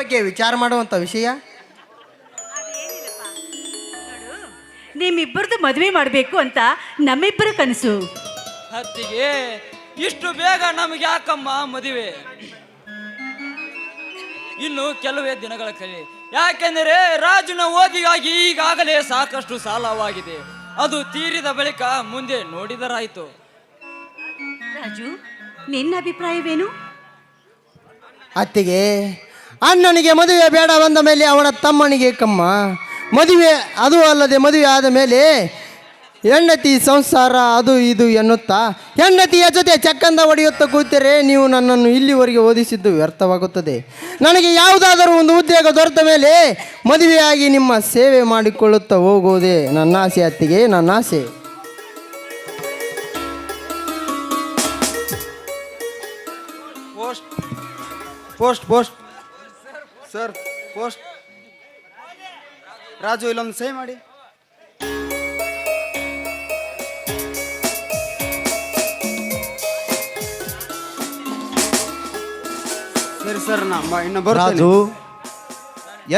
ಬಗ್ಗೆ ವಿಚಾರ ಮಾಡುವಂಥ ವಿಷಯ. ನಿಮ್ಮಿಬ್ಬರದು ಮದುವೆ ಮಾಡಬೇಕು ಅಂತ ನಮ್ಮಿಬ್ಬರ ಕನಸು. ಅತ್ತಿಗೆ ಇಷ್ಟು ಬೇಗ ನಮಗೆ ಯಾಕಮ್ಮ ಮದುವೆ? ಇನ್ನು ಕೆಲವೇ ದಿನಗಳ ಕಲೆ. ಯಾಕೆಂದರೆ ರಾಜನ ಓದಿಗಾಗಿ ಈಗಾಗಲೇ ಸಾಕಷ್ಟು ಸಾಲವಾಗಿದೆ. ಅದು ತೀರಿದ ಬಳಿಕ ಮುಂದೆ ನೋಡಿದರಾಯಿತು. ರಾಜು, ನಿನ್ನ ಅಭಿಪ್ರಾಯವೇನು? ಅತ್ತಿಗೆ, ಅಣ್ಣನಿಗೆ ಮದುವೆ ಬೇಡ ಬಂದ ಮೇಲೆ ಅವನ ತಮ್ಮನಿಗೆ ಕಮ್ಮ ಮದುವೆ. ಅದು ಅಲ್ಲದೆ ಮದುವೆ ಆದ ಮೇಲೆ ಹೆಂಡತಿ ಸಂಸಾರ ಅದು ಇದು ಎನ್ನುತ್ತಾ ಹೆಂಡತಿಯ ಜೊತೆ ಚಕ್ಕಂದ ಹೊಡೆಯುತ್ತಾ ಕೂತರೆ ನೀವು ನನ್ನನ್ನು ಇಲ್ಲಿವರೆಗೆ ಓದಿಸಿದ್ದು ವ್ಯರ್ಥವಾಗುತ್ತದೆ. ನನಗೆ ಯಾವುದಾದರೂ ಒಂದು ಉದ್ಯೋಗ ದೊರೆತ ಮೇಲೆ ಮದುವೆಯಾಗಿ ನಿಮ್ಮ ಸೇವೆ ಮಾಡಿಕೊಳ್ಳುತ್ತಾ ಹೋಗುವುದೇ ನನ್ನ ಆಸೆ ಅತ್ತಿಗೆ, ನನ್ನ ಆಸೆ. Post post sir, post. Raju, ಇಲ್ಲೊಂದು ಸಹಿ ಮಾಡಿ. ಸರಿ ಸರ್, ಇನ್ನು ರಾಜು,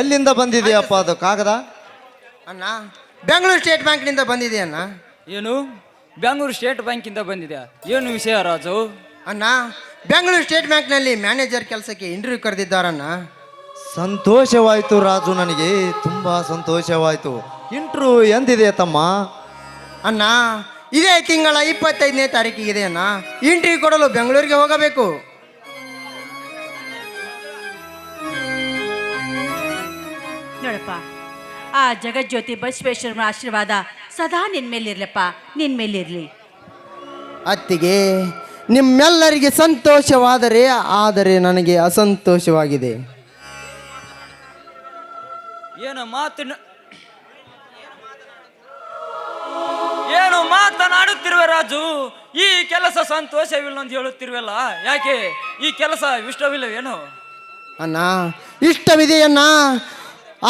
ಎಲ್ಲಿಂದ ಬಂದಿದೆಯಪ್ಪ ಅದು ಕಾಗದ? ಅಣ್ಣ, ಬೆಂಗಳೂರು ಸ್ಟೇಟ್ ಬ್ಯಾಂಕ್ನಿಂದ ಬಂದಿದೆ ಅಣ್ಣ. ಏನು? ಬೆಂಗಳೂರು ಸ್ಟೇಟ್ ಬ್ಯಾಂಕಿಂದ ಬಂದಿದೆ? ಏನು ವಿಷಯ ರಾಜು? ಅಣ್ಣ, ಬೆಂಗಳೂರು ಸ್ಟೇಟ್ ಬ್ಯಾಂಕ್ನಲ್ಲಿ ಮ್ಯಾನೇಜರ್ ಕೆಲಸಕ್ಕೆ ಇಂಟರ್ವ್ಯೂ ಕರೆದಿದ್ದಾರಣ್ಣ. ಸಂತೋಷವಾಯಿತು ರಾಜು, ನನಗೆ ತುಂಬ ಸಂತೋಷವಾಯಿತು. ಇಂಟ್ರ್ಯೂ ಎಂದಿದೆ ತಮ್ಮ? ಅಣ್ಣ, ಇದೇ ತಿಂಗಳ 25ನೇ ತಾರೀಕಿಗಿದೆ ಅಣ್ಣ. ಇಂಟರ್ವ್ಯೂ ಕೊಡಲು ಬೆಂಗಳೂರಿಗೆ ಹೋಗಬೇಕು. ನೋಡಪ್ಪ, ಆ ಜಗಜ್ಯೋತಿ ಬಸವೇಶ್ವರನ ಆಶೀರ್ವಾದ ಸದಾ ನಿನ್ಮೇಲಿರ್ಲಪ್ಪ, ನಿನ್ಮೇಲಿರ್ಲಿ. ಅತ್ತಿಗೆ, ನಿಮ್ಮೆಲ್ಲರಿಗೆ ಸಂತೋಷವಾದರೆ ನನಗೆ ಅಸಂತೋಷವಾಗಿದೆ. ಏನು ಮಾತನಾಡುತ್ತಿರುವೆ ರಾಜು? ಈ ಕೆಲಸ ಸಂತೋಷವಿಲ್ಲ ಅಂತ ಹೇಳುತ್ತಿರುವಲ್ಲ, ಯಾಕೆ? ಈ ಕೆಲಸ ಇಷ್ಟವಿಲ್ಲವೇನು? ಅಣ್ಣ, ಇಷ್ಟವಿದೆಯಣ್ಣ.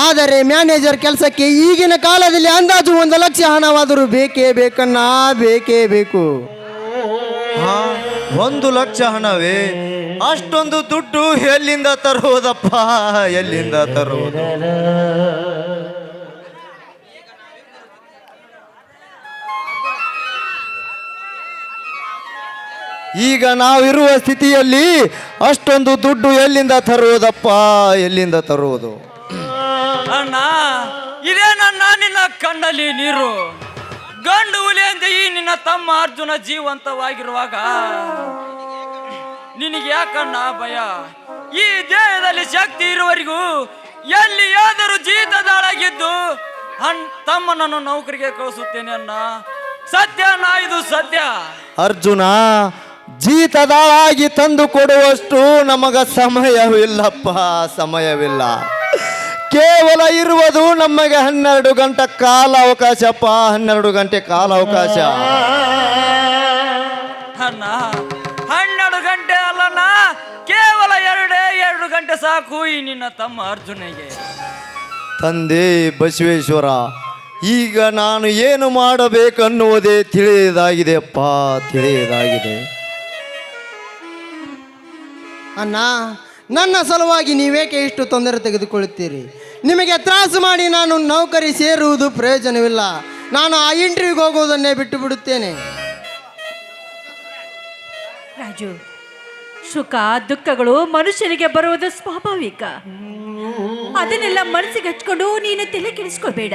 ಆದರೆ ಮ್ಯಾನೇಜರ್ ಕೆಲಸಕ್ಕೆ ಈಗಿನ ಕಾಲದಲ್ಲಿ ಅಂದಾಜು 1 ಲಕ್ಷ ಹಣವಾದರೂ ಬೇಕೇ ಬೇಕಣ್ಣ, ಬೇಕೇ ಬೇಕು. 1 ಲಕ್ಷ ಹಣವೇ? ಅಷ್ಟೊಂದು ದುಡ್ಡು ಎಲ್ಲಿಂದ ತರುವುದಪ್ಪ, ಎಲ್ಲಿಂದ ತರುವುದು? ಈಗ ನಾವಿರುವ ಸ್ಥಿತಿಯಲ್ಲಿ ಅಷ್ಟೊಂದು ದುಡ್ಡು ಎಲ್ಲಿಂದ ತರುವುದಪ್ಪ, ಎಲ್ಲಿಂದ ತರುವುದು? ಅಣ್ಣ, ಇದೇ ನಿನ್ನ ಕಣ್ಣಲ್ಲಿ ನೀರು. ಗಂಡು ಹುಲಿ ಅಂತ ಈ ನಿನ್ನ ತಮ್ಮ ಅರ್ಜುನ ಜೀವಂತವಾಗಿರುವಾಗ ನಿನಗೆ ಯಾಕಣ್ಣ ಭಯ? ಈ ದೇಹದಲ್ಲಿ ಶಕ್ತಿ ಇರುವವರೆಗೂ ಎಲ್ಲಿಯಾದರೂ ಜೀತದಾಳಾಗಿದ್ದು ತಮ್ಮನನ್ನು ನೌಕರಿಗೆ ಕಳಿಸುತ್ತೇನೆ ಅಣ್ಣ. ಸತ್ಯ ಅಣ್ಣ, ಇದು ಸತ್ಯ. ಅರ್ಜುನ, ಜೀತದಾಳಾಗಿ ತಂದು ಕೊಡುವಷ್ಟು ನಮಗ ಸಮಯವಿಲ್ಲಪ್ಪ, ಸಮಯವಿಲ್ಲ. ಕೇವಲ ಇರುವುದು ನಮಗೆ 12 ಗಂಟೆ ಕಾಲಾವಕಾಶಪ್ಪ, 12 ಗಂಟೆ ಕಾಲಾವಕಾಶ. ಅಣ್ಣ, 12 ಗಂಟೆ ಅಲ್ಲಣ್ಣ, ಕೇವಲ 2 ಗಂಟೆ ಸಾಕು ಈ ನಿನ್ನ ತಮ್ಮ ಅರ್ಜುನಿಗೆ. ತಂದೆ ಬಸವೇಶ್ವರ, ಈಗ ನಾನು ಏನು ಮಾಡಬೇಕನ್ನುವುದೇ ತಿಳಿಯದಾಗಿದೆಯಪ್ಪ, ತಿಳಿಯದಾಗಿದೆ. ಅಣ್ಣ, ನನ್ನ ಸಲುವಾಗಿ ನೀವೇಕೆ ಇಷ್ಟು ತೊಂದರೆ ತೆಗೆದುಕೊಳ್ಳುತ್ತೀರಿ? ನಿಮಗೆ ತ್ರಾಸು ಮಾಡಿ ನಾನು ನೌಕರಿ ಸೇರುವುದು ಪ್ರಯೋಜನವಿಲ್ಲ. ನಾನು ಆ ಇಂಟರ್ವ್ಯೂಗೆ ಹೋಗುವುದನ್ನೇ ಬಿಟ್ಟು ಬಿಡುತ್ತೇನೆ. ರಾಜು, ಸುಖ ದುಃಖಗಳು ಮನುಷ್ಯನಿಗೆ ಬರುವುದು ಸ್ವಾಭಾವಿಕ. ಅದನ್ನೆಲ್ಲ ಮನಸ್ಸಿಗೆ ಹಚ್ಕೊಂಡು ನೀನು ತಲೆ ಕೆಡಿಸ್ಕೋಬೇಡ.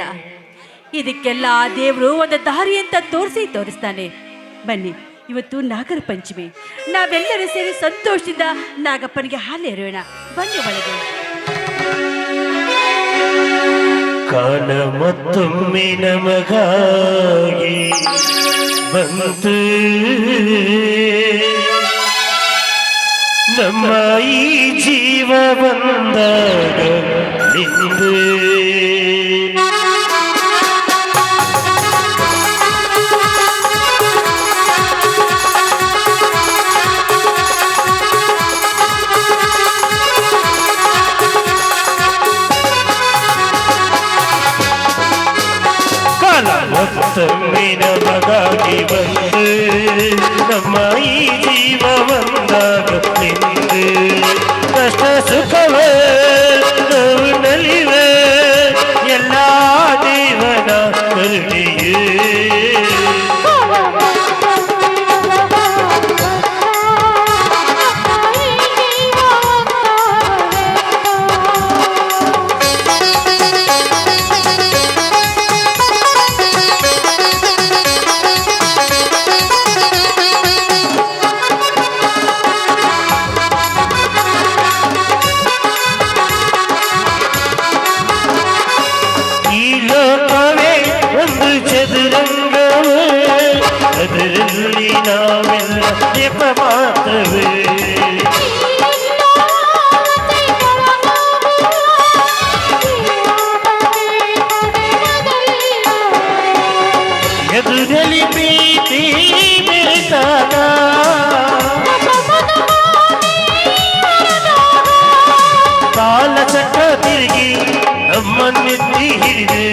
ಇದಕ್ಕೆಲ್ಲ ದೇವರು ಒಂದು ದಾರಿ ಅಂತ ತೋರಿಸ್ತಾನೆ. ಬನ್ನಿ, ಇವತ್ತು ನಾಗರ ಪಂಚಮಿ. ನಾವೆಲ್ಲರೂ ಸೇರಿ ಸಂತೋಷದಿಂದ ನಾಗಪ್ಪನಿಗೆ ಹಾಲೆರೆಯೋಣ. ಬನ್ನಿ ಒಳಗೆ. ಕಾಲ ಮತ್ತೊಮ್ಮೆ ನಮಗಾಗಿ ಬಂತು, ನಮ್ಮ ಈ ಜೀವ ಬಂದಾಗ ನಿಂದು. ಮತ್ತೊಮ್ಮೆ ನಮಗಾಗಿ ಬಂದು, ನಮ್ಮ ಈ ಜೀವ ಬಂದಾಗ ನಿಂದು. ಕಷ್ಟ ಸುಖವೇ ನಾವೆಲ್ಲ ನೆಪ ಮಾತ್ರವೇ ಎದುರಲ್ಲಿ ಪ್ರೀತಿ ಬೆಳೆದಾಗ ಕಾಲ ಚಕ್ರ ತಿರುಗಿ ನಮ್ಮನ್ನೆತ್ತಿ ಹಿಡಿದೆ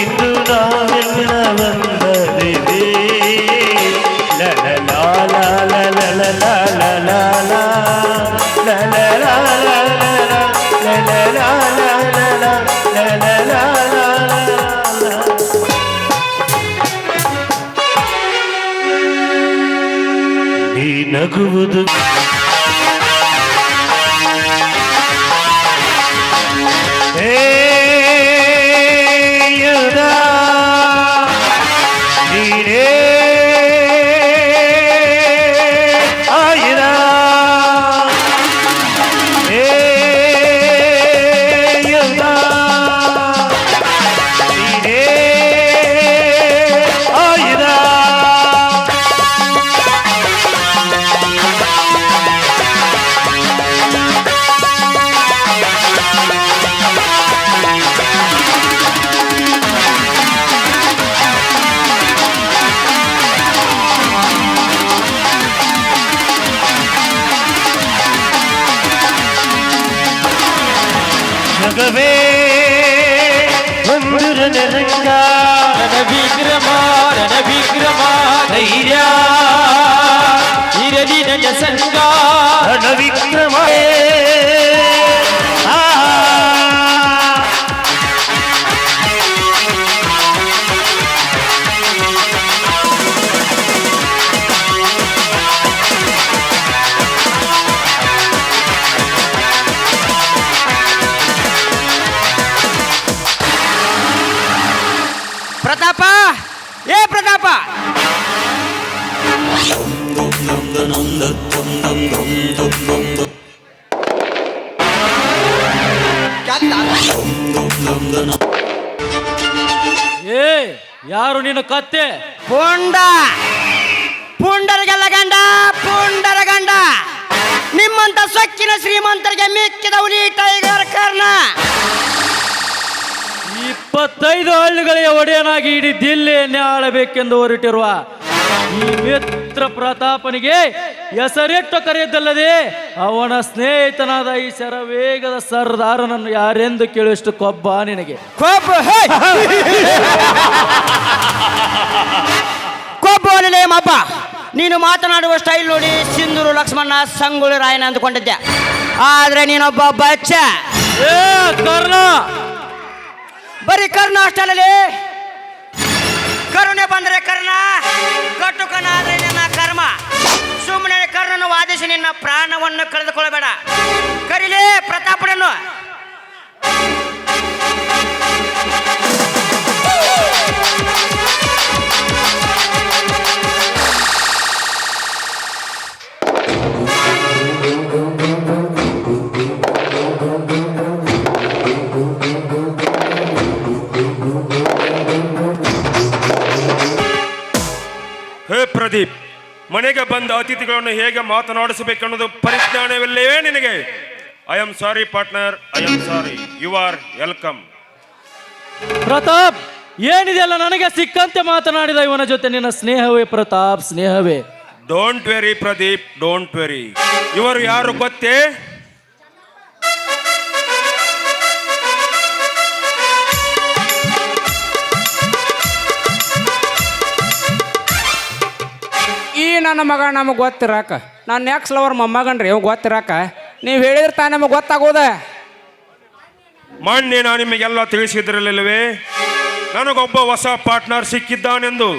ಇಂದು ನಾವೆಲ್ಲ ಒಂದರಿದೆ ನೀ ನಗುವುದು ಜಗವೇ ಒಂದು ರಣರಂಗ ರಣವಿಕ್ರಮ ಧೈರ್ಯ ಇರಲಿ ನನ್ನ ಸಂಗ ರಣವಿಕ್ರಮ ಪ್ರತಾಪ ಏ ಪ್ರತಾಪ ಏ ಯಾರು ನಿನ್ನ ಕತ್ತೆ ಪುಂಡರಿಗೆಲ್ಲ ಗಂಡ ಪುಂಡರ ಗಂಡ ನಿಮ್ಮಂತ ಸೊಕ್ಕಿನ ಶ್ರೀಮಂತರಿಗೆ ಮಿಕ್ಕಿದ ಹುಲಿ ಟೈಗರ್ ಕರ್ಣ 25 ಹಳ್ಳಿಗಳಿಗೆ ಒಡೆಯನಾಗಿ ಇಡೀ ದಿಲ್ಲಿಯನ್ನೇ ಆಳಬೇಕೆಂದು ಹೊರಟಿರುವ ಈ ಮಿತ್ರ ಪ್ರತಾಪನಿಗೆ ಹೆಸರಿಟ್ಟು ಕರೆಯದಲ್ಲದೆ ಅವನ ಸ್ನೇಹಿತನಾದ ಈ ಶರವೇಗದ ಸರ್ದಾರನನ್ನು ಯಾರೆಂದು ಕೇಳುವಷ್ಟು ಕೊಬ್ಬ ನಿನಗೆ ಕೊಬ್ಬ ಮಬ್ಬ ನೀನು ಮಾತನಾಡುವ ಸ್ಟೈಲ್ ನೋಡಿ ಸಿಂಧೂರು ಲಕ್ಷ್ಮಣ ಸಂಗೊಳ್ಳಿ ರಾಯನ ಅಂದುಕೊಂಡಿದ್ದೆ, ಆದ್ರೆ ನೀನೊಬ್ಬ ಬಚ್ಚ. ಕರ್ಣ ಬರೀ ಕರ್ಣ ಅಷ್ಟರಲ್ಲಿ ಕರುಣೆ ಬಂದರೆ ಕರ್ಣ, ಕಟುಕನ ಆದ್ರೆ ನಿನ್ನ ಕರ್ಮ. ಸುಮ್ಮನೆ ಕರ್ಣನು ವಾದಿಸಿ ನಿನ್ನ ಪ್ರಾಣವನ್ನು ಕಳೆದುಕೊಳ್ಳಬೇಡ. ಕರಿಲೇ ಪ್ರತಾಪನನ್ನು. ಹೇ ಪ್ರದೀಪ್, ಮನೆಗೆ ಬಂದ ಅತಿಥಿಗಳನ್ನು ಹೇಗೆ ಮಾತನಾಡಿಸಬೇಕನ್ನೋದು ಪರಿಜ್ಞಾನವಿಲ್ಲವೇ ನಿನಗೆ? I am sorry partner, I am sorry. You are welcome. Pratap, ಏನಿದೆಯಲ್ಲ ನನಗೆ ಸಿಕ್ಕಂತೆ ಮಾತನಾಡಿದ ಇವನ ಜೊತೆ ನಿನ್ನ ಸ್ನೇಹವೇ ಪ್ರತಾಪ್, ಸ್ನೇಹವೇ. Don't worry Pradeep, don't worry. ಇವರು ಯಾರು ಗೊತ್ತೇ? ಈ ನನ್ನ ಮಗ ನಮಗೆ ಗೊತ್ತಿರಾಕ, ನಾನು ನೆಕ್ಸ್ಟ್ ಲವರ್ ಮೊಮ್ಮಗನ್ರಿ ಅವ್ ಗೊತ್ತಿರಾಕ ನೀವು ಹೇಳಿದ್ರೆ ತಾನು ನಮಗೆ ಗೊತ್ತಾಗೋದ. ಮೊನ್ನೆ ನಾನು ನಿಮಗೆಲ್ಲ ತಿಳಿಸಿದ್ರಲ್ಲವೇ ನನಗೊಬ್ಬ ಹೊಸ ಪಾರ್ಟ್ನರ್ ಸಿಕ್ಕಿದ್ದಾನೆಂದು.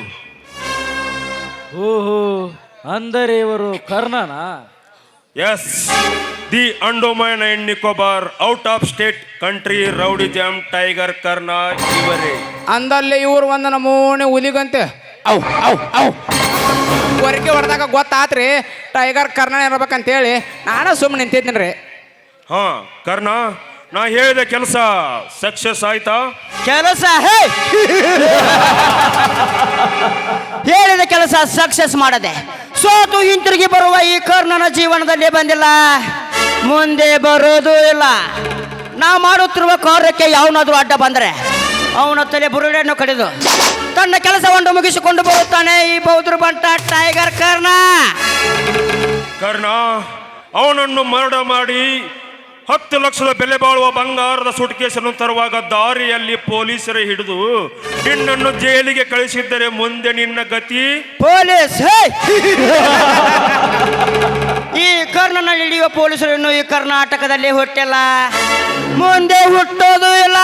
ಓಹೋ, ಅಂದರೆ ಇವರು ಕರ್ಣನ? Yes, the Andaman and Nicobar out of state country rowdy jam tiger Karna ಇವರೇ. ಅಂದಲ್ಲಿ ಇವ್ರು ಒಂದು ನಮೂನೆ ಹುಲಿಗಂತೆ ಅವ್ ಅವ್ ಅವ್ ಹೊರಗೆ ಹೊಡೆದಾಗ ಗೊತ್ತಾತ್ರಿ ಟೈಗರ್ ಕರ್ಣ ಇರ್ಬೇಕಂತೇಳಿ ನಾನು ಸುಮ್ಮನೆ ನಿಂತಿದ್ದೀನಿ ರೀ. ಹಾ ಕರ್ಣ, ನಾ ಹೇಳಿದ ಕೆಲಸ ಸಕ್ಸಸ್ ಆಯ್ತಾ? ಕೆಲಸ ಹೇಳಿದ ಕೆಲಸ ಸಕ್ಸಸ್ ಮಾಡದೆ ಸೋತು ಹಿಂತಿರುಗಿ ಬರುವ ಈ ಕರ್ಣನ ಜೀವನದಲ್ಲಿ ಬಂದಿಲ್ಲ, ಮುಂದೆ ಬರೋದು ಇಲ್ಲ. ನಾ ಮಾಡುತ್ತಿರುವ ಕಾರ್ಯಕ್ಕೆ ಯಾವನಾದ್ರೂ ಅಡ್ಡ ಬಂದರೆ ಅವನ ತಲೆ ಬುರುಡೆಯನ್ನು ಕಡಿದು ತನ್ನ ಕೆಲಸವನ್ನು ಮುಗಿಸಿಕೊಂಡು ಬರುತ್ತಾನೆ ಈ ಬೌದ್ಧ ಬಂಟ ಟೈಗರ್ ಕರ್ಣ. ಕರ್ಣ, ಅವನನ್ನು ಮರಣ ಮಾಡಿ 10 ಲಕ್ಷದ ಬೆಲೆ ಬಾಳುವ ಬಂಗಾರದ ಸುಟ್ಕೇಸನ್ನು ತರುವಾಗ ದಾರಿಯಲ್ಲಿ ಪೊಲೀಸರೇ ಹಿಡಿದು ನಿನ್ನನ್ನು ಜೈಲಿಗೆ ಕಳಿಸಿದ್ದರೆ ಮುಂದೆ ನಿನ್ನ ಗತಿ? ಪೊಲೀಸ್ ಈ ಕರ್ಣನ ಹಿಡಿಯುವ ಪೊಲೀಸರನ್ನು ಈ ಕರ್ನಾಟಕದಲ್ಲಿ ಹುಟ್ಟಿಲ್ಲ, ಮುಂದೆ ಹುಟ್ಟೋದು ಇಲ್ಲ.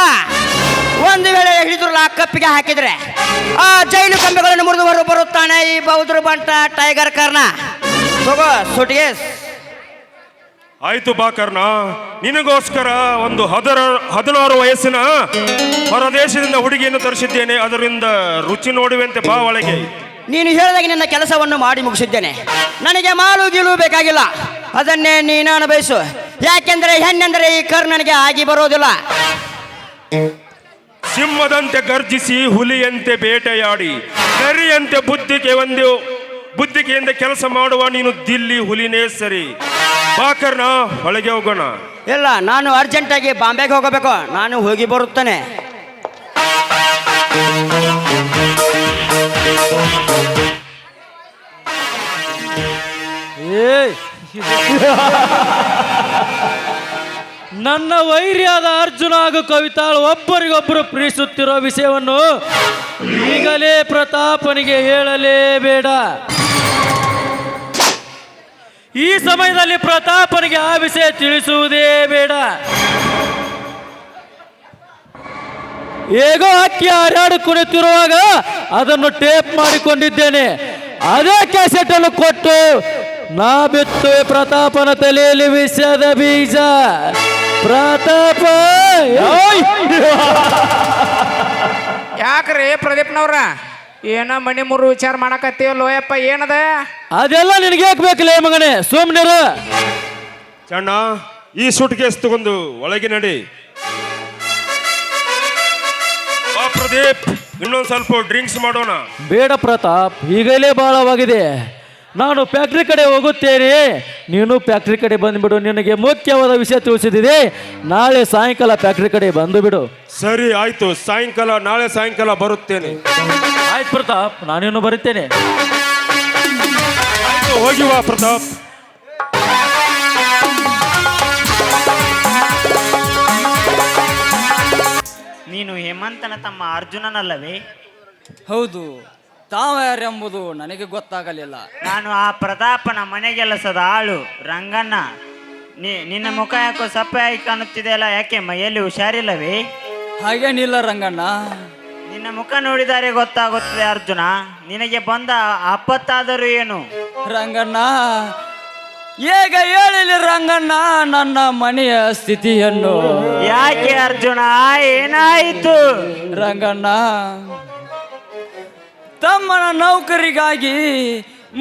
ಒಂದು ವೇಳೆ ಹಿಡಿದ್ರು ಕಪ್ಪಿಗೆ ಹಾಕಿದ್ರೆ ಆ ಜೈಲು ಕಂಬೆಗಳನ್ನು ಮುರಿದು ಬರುತ್ತಾನೆ ಈ ಬೌದ್ಧ ಬಂಟ ಟೈಗರ್ ಕರ್ಣ. ತಗೋ ಸುಟ್ಕೇಸ್. ಆಯ್ತು ಬಾ ಕರ್ಣ, ನಿನಗೋಸ್ಕರ ಒಂದು 16 ವಯಸ್ಸಿನ ಹೊರದೇಶದಿಂದ ಹುಡುಗಿಯನ್ನು ತರಿಸಿದ್ದೇನೆ, ಅದರಿಂದ ರುಚಿ ನೋಡುವಂತೆ ಬಾ ಒಳಗೆ. ನೀನು ಹೇಳಿದಾಗ ನಿನ್ನ ಕೆಲಸವನ್ನು ಮಾಡಿ ಮುಗಿಸಿದ್ದೇನೆ, ನನಗೆ ಮಾಲು ಗೀಲು ಬೇಕಾಗಿಲ್ಲ, ಅದನ್ನೇ ನೀನು ಅನುಭವಿಸು. ಯಾಕೆಂದರೆ ಹೆಣ್ಣೆಂದರೆ ಈ ಕರ್ಣನಿಗೆ ಆಗಿ ಬರೋದಿಲ್ಲ. ಸಿಂಹದಂತೆ ಗರ್ಜಿಸಿ ಹುಲಿಯಂತೆ ಬೇಟೆಯಾಡಿ ನರಿಯಂತೆ ಬುದ್ಧಿಕೆಯಿಂದ ಕೆಲಸ ಮಾಡುವ ನೀನು ದಿಲ್ಲಿ ಹುಲಿನೇ ಸರಿ. ಬಾ ಕರ್ಣ, ಒಳಗೆ ಹೋಗೋಣ. ಇಲ್ಲ, ನಾನು ಅರ್ಜೆಂಟಾಗಿ ಬಾಂಬೆಗೆ ಹೋಗಬೇಕು, ನಾನು ಹೋಗಿ ಬರುತ್ತೇನೆ. ನನ್ನ ವೈರಿಯಾದ ಅರ್ಜುನ ಹಾಗೂ ಕವಿತಾಳು ಒಬ್ಬರಿಗೊಬ್ಬರು ಪ್ರೀತಿಸುತ್ತಿರೋ ವಿಷಯವನ್ನು ಈಗಲೇ ಪ್ರತಾಪನಿಗೆ ಹೇಳಲೇಬೇಡ. ಈ ಸಮಯದಲ್ಲಿ ಪ್ರತಾಪನಿಗೆ ಆ ವಿಷಯ ತಿಳಿಸುವುದೇ ಬೇಡ. ಹೇಗೋ ಹಕ್ಕಿ ಹಾರಾಡಿ ಕುಳಿತಿರುವಾಗ ಅದನ್ನು ಟೇಪ್ ಮಾಡಿಕೊಂಡಿದ್ದೇನೆ. ಅದೇ ಕ್ಯಾಸೆಟ್ ಅನ್ನು ಕೊಟ್ಟು ನಾ ಬಿತ್ತು ಪ್ರತಾಪನ ತಲೆಯಲ್ಲಿ ವಿಷದ ಬೀಜ. ಪ್ರತಾಪ ಯಾಕ್ರಿ ಪ್ರದೀಪ್ನವ್ರ ಏನ ಮಣಿ ಮೂರು ವಿಚಾರ ಮಾಡಕತ್ತೀವಲ್ಲೋಯಪ್ಪ, ಏನದ? ಅದೆಲ್ಲ ನಿನಗೆ ಯಾಕೆ ಬೇಕಲ್ಲ ಮಗನೇ, ಸುಮ್ಮನಿರು. ಚಣ್ಣ, ಈ ಸೂಟ್ ಕೇಸ್ ತಗೊಂಡು ಒಳಗೆ ನಡಿ. ಬಾ ಪ್ರದೀಪ್, ಇನ್ನೊಂದು ಸ್ವಲ್ಪ ಡ್ರಿಂಕ್ಸ್ ಮಾಡೋಣ. ಬೇಡ ಪ್ರತಾಪ್, ಈಗಲೇ ಬಹಳವಾಗಿದೆ. ನಾನು ಫ್ಯಾಕ್ಟ್ರಿ ಕಡೆ ಹೋಗುತ್ತೇನೆ, ನೀನು ಫ್ಯಾಕ್ಟ್ರಿ ಕಡೆ ಬಂದುಬಿಡು. ನಿನಗೆ ಮುಖ್ಯವಾದ ವಿಷಯ ತಿಳಿಸಿದೆ. ನಾಳೆ ಸಾಯಂಕಾಲ ಫ್ಯಾಕ್ಟ್ರಿ ಕಡೆ ಬಂದು ಬಿಡು. ಸರಿ ಆಯ್ತು, ನಾಳೆ ಸಾಯಂಕಾಲ ಬರುತ್ತೇನೆ. ಆಯ್ತು ಪ್ರತಾಪ್, ನಾನೇನು ಬರುತ್ತೇನೆ. ಆಯ್ತು, ಹೋಗಿವಾ ಪ್ರತಾಪ್. ನೀನು ಹೇಮಂತನ ತಮ್ಮ ಅರ್ಜುನನಲ್ಲವೇ? ಹೌದು, ತಾವ್ಯಾರೆಂಬುದು ನನಗೆ ಗೊತ್ತಾಗಲಿಲ್ಲ. ನಾನು ಆ ಪ್ರತಾಪನ ಮನೆಗೆಲಸದ ಆಳು ರಂಗಣ್ಣ. ನಿನ್ನ ಮುಖ ಯಾಕೋ ಸಪ್ಪೆಯಾಗಿ ಕಾಣುತ್ತಿದೆಯಲ್ಲ, ಯಾಕೆ ಮೈಯಲ್ಲಿ ಹುಷಾರಿಲ್ಲವೇ? ಹಾಗೇನಿಲ್ಲ ರಂಗಣ್ಣ, ನಿನ್ನ ಮುಖ ನೋಡಿದರೆ ಗೊತ್ತಾಗುತ್ತದೆ ಅರ್ಜುನ. ನಿನಗೆ ಬಂದ ಆಪತ್ತಾದರೂ ಏನು? ರಂಗಣ್ಣ, ಈಗ ಹೇಳಿಲ್ಲ ರಂಗಣ್ಣ ನನ್ನ ಮನೆಯ ಸ್ಥಿತಿಯನ್ನು. ಯಾಕೆ ಅರ್ಜುನ, ಏನಾಯಿತು? ರಂಗಣ್ಣ, ತಮ್ಮನ ನೌಕರಿಗಾಗಿ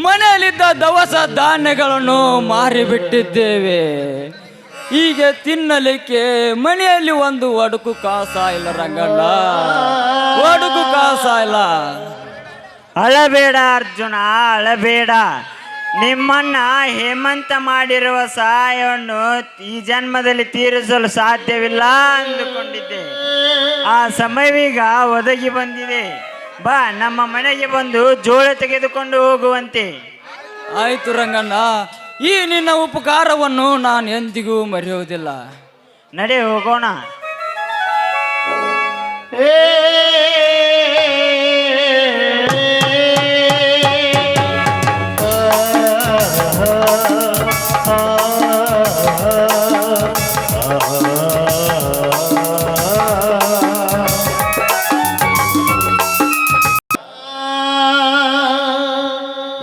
ಮನೆಯಲ್ಲಿದ್ದ ದವಸ ಧಾನ್ಯಗಳನ್ನು ಮಾರಿಬಿಟ್ಟಿದ್ದೇವೆ. ಈಗ ತಿನ್ನಲಿಕ್ಕೆ ಮನೆಯಲ್ಲಿ ಒಂದು ಒಡುಕು ಕಾಸ ಇಲ್ಲ ರಂಗಣ್ಣ, ಒಡುಕು ಕಾಸ ಇಲ್ಲ. ಅಳಬೇಡ ಅರ್ಜುನ, ಅಳಬೇಡ. ನಿಮ್ಮನ್ನ ಹೇಮಂತ ಮಾಡಿರುವ ಸಹಾಯವನ್ನು ಈ ಜನ್ಮದಲ್ಲಿ ತೀರಿಸಲು ಸಾಧ್ಯವಿಲ್ಲ ಅಂದುಕೊಂಡಿದ್ದೆ. ಆ ಸಮಯವೀಗ ಒದಗಿ ಬಂದಿದೆ. ಬಾ, ನಮ್ಮ ಮನೆಗೆ ಬಂದು ಜೋಳ ತೆಗೆದುಕೊಂಡು ಹೋಗುವಂತೆ. ಆಯ್ತು ರಂಗಣ್ಣ, ಈ ನಿನ್ನ ಉಪಕಾರವನ್ನು ನಾನು ಎಂದಿಗೂ ಮರೆಯುವುದಿಲ್ಲ. ನಡೆ ಹೋಗೋಣ.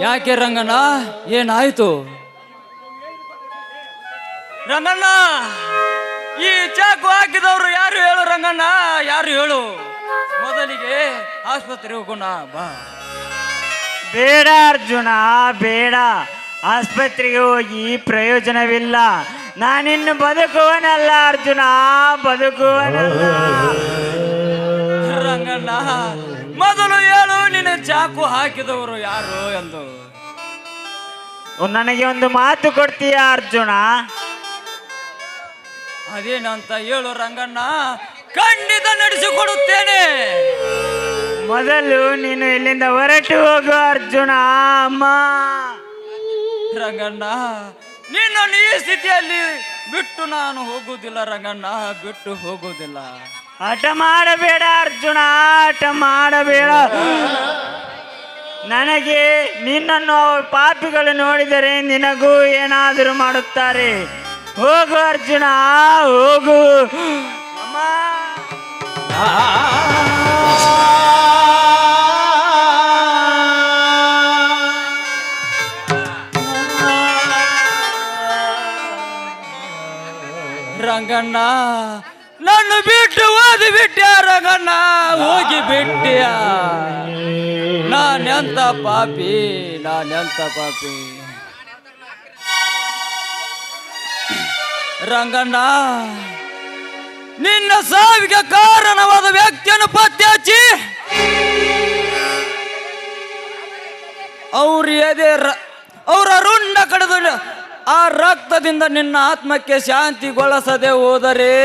ಯಾಕೆ ರಂಗಣ್ಣ, ಏನಾಯ್ತು? ರಂಗಣ್ಣ, ಈ ಚಾಕು ಹಾಕಿದವರು ಯಾರು ಹೇಳು ರಂಗಣ್ಣ, ಯಾರು ಹೇಳು? ಮೊದಲಿಗೆ ಆಸ್ಪತ್ರೆಗೆ ಹೋಗೋಣ ಬಾ. ಬೇಡ ಅರ್ಜುನ, ಬೇಡ. ಆಸ್ಪತ್ರೆಗೆ ಹೋಗಿ ಪ್ರಯೋಜನವಿಲ್ಲ. ನಾನಿನ್ನು ಬದುಕುವನಲ್ಲ ಅರ್ಜುನ, ಬದುಕುವನಲ್ಲ. ರಂಗಣ್ಣ, ಮೊದಲು ಹೇಳು, ನಿನ್ನ ಚಾಕು ಹಾಕಿದವರು ಯಾರು ಎಂದು. ನನಗೆ ಒಂದು ಮಾತು ಕೊಡ್ತೀಯ ಅರ್ಜುನ? ಅದೇನಂತ ಹೇಳು ರಂಗಣ್ಣ, ಖಂಡಿತ ನಡೆಸಿಕೊಡುತ್ತೇನೆ. ಮೊದಲು ನೀನು ಇಲ್ಲಿಂದ ಹೊರಟು ಹೋಗು ಅರ್ಜುನ. ಅಮ್ಮ ರಂಗಣ್ಣ, ನಿನ್ನನ್ನು ಈ ಸ್ಥಿತಿಯಲ್ಲಿ ಬಿಟ್ಟು ನಾನು ಹೋಗುವುದಿಲ್ಲ ರಂಗಣ್ಣ, ಬಿಟ್ಟು ಹೋಗುವುದಿಲ್ಲ. ಹಠ ಮಾಡಬೇಡ ಅರ್ಜುನ, ಹಠ ಮಾಡಬೇಡ. ನನಗೆ ನಿನ್ನನ್ನು ಪಾಪಿಗಳು ನೋಡಿದರೆ ನಿನಗೂ ಏನಾದರೂ ಮಾಡುತ್ತಾರೆ. ಹೋಗು ಅರ್ಜುನ, ಹೋಗು. ಅಮ್ಮ ರಂಗಣ್ಣ, ನನ್ನ ಬಿಟ್ಟು ಓದಿ ಬಿಟ್ಟ್ಯ ರಂಗಣ್ಣ, ಹೋಗಿ ಬಿಟ್ಟ್ಯ. ನಾನೆಂತ ಪಾಪಿ, ನಾನೆಂತ ಪಾಪಿ. ರಂಗಣ್ಣ, ನಿನ್ನ ಸಾವಿಗೆ ಕಾರಣವಾದ ವ್ಯಕ್ತಿಯನ್ನು ಪತ್ತೆ ಹಚ್ಚಿ ಅವರ ರುಂಡ ಕಡಿದು ಆ ರಕ್ತದಿಂದ ನಿನ್ನ ಆತ್ಮಕ್ಕೆ ಶಾಂತಿಗೊಳಿಸದೆ ಹೋದರೆ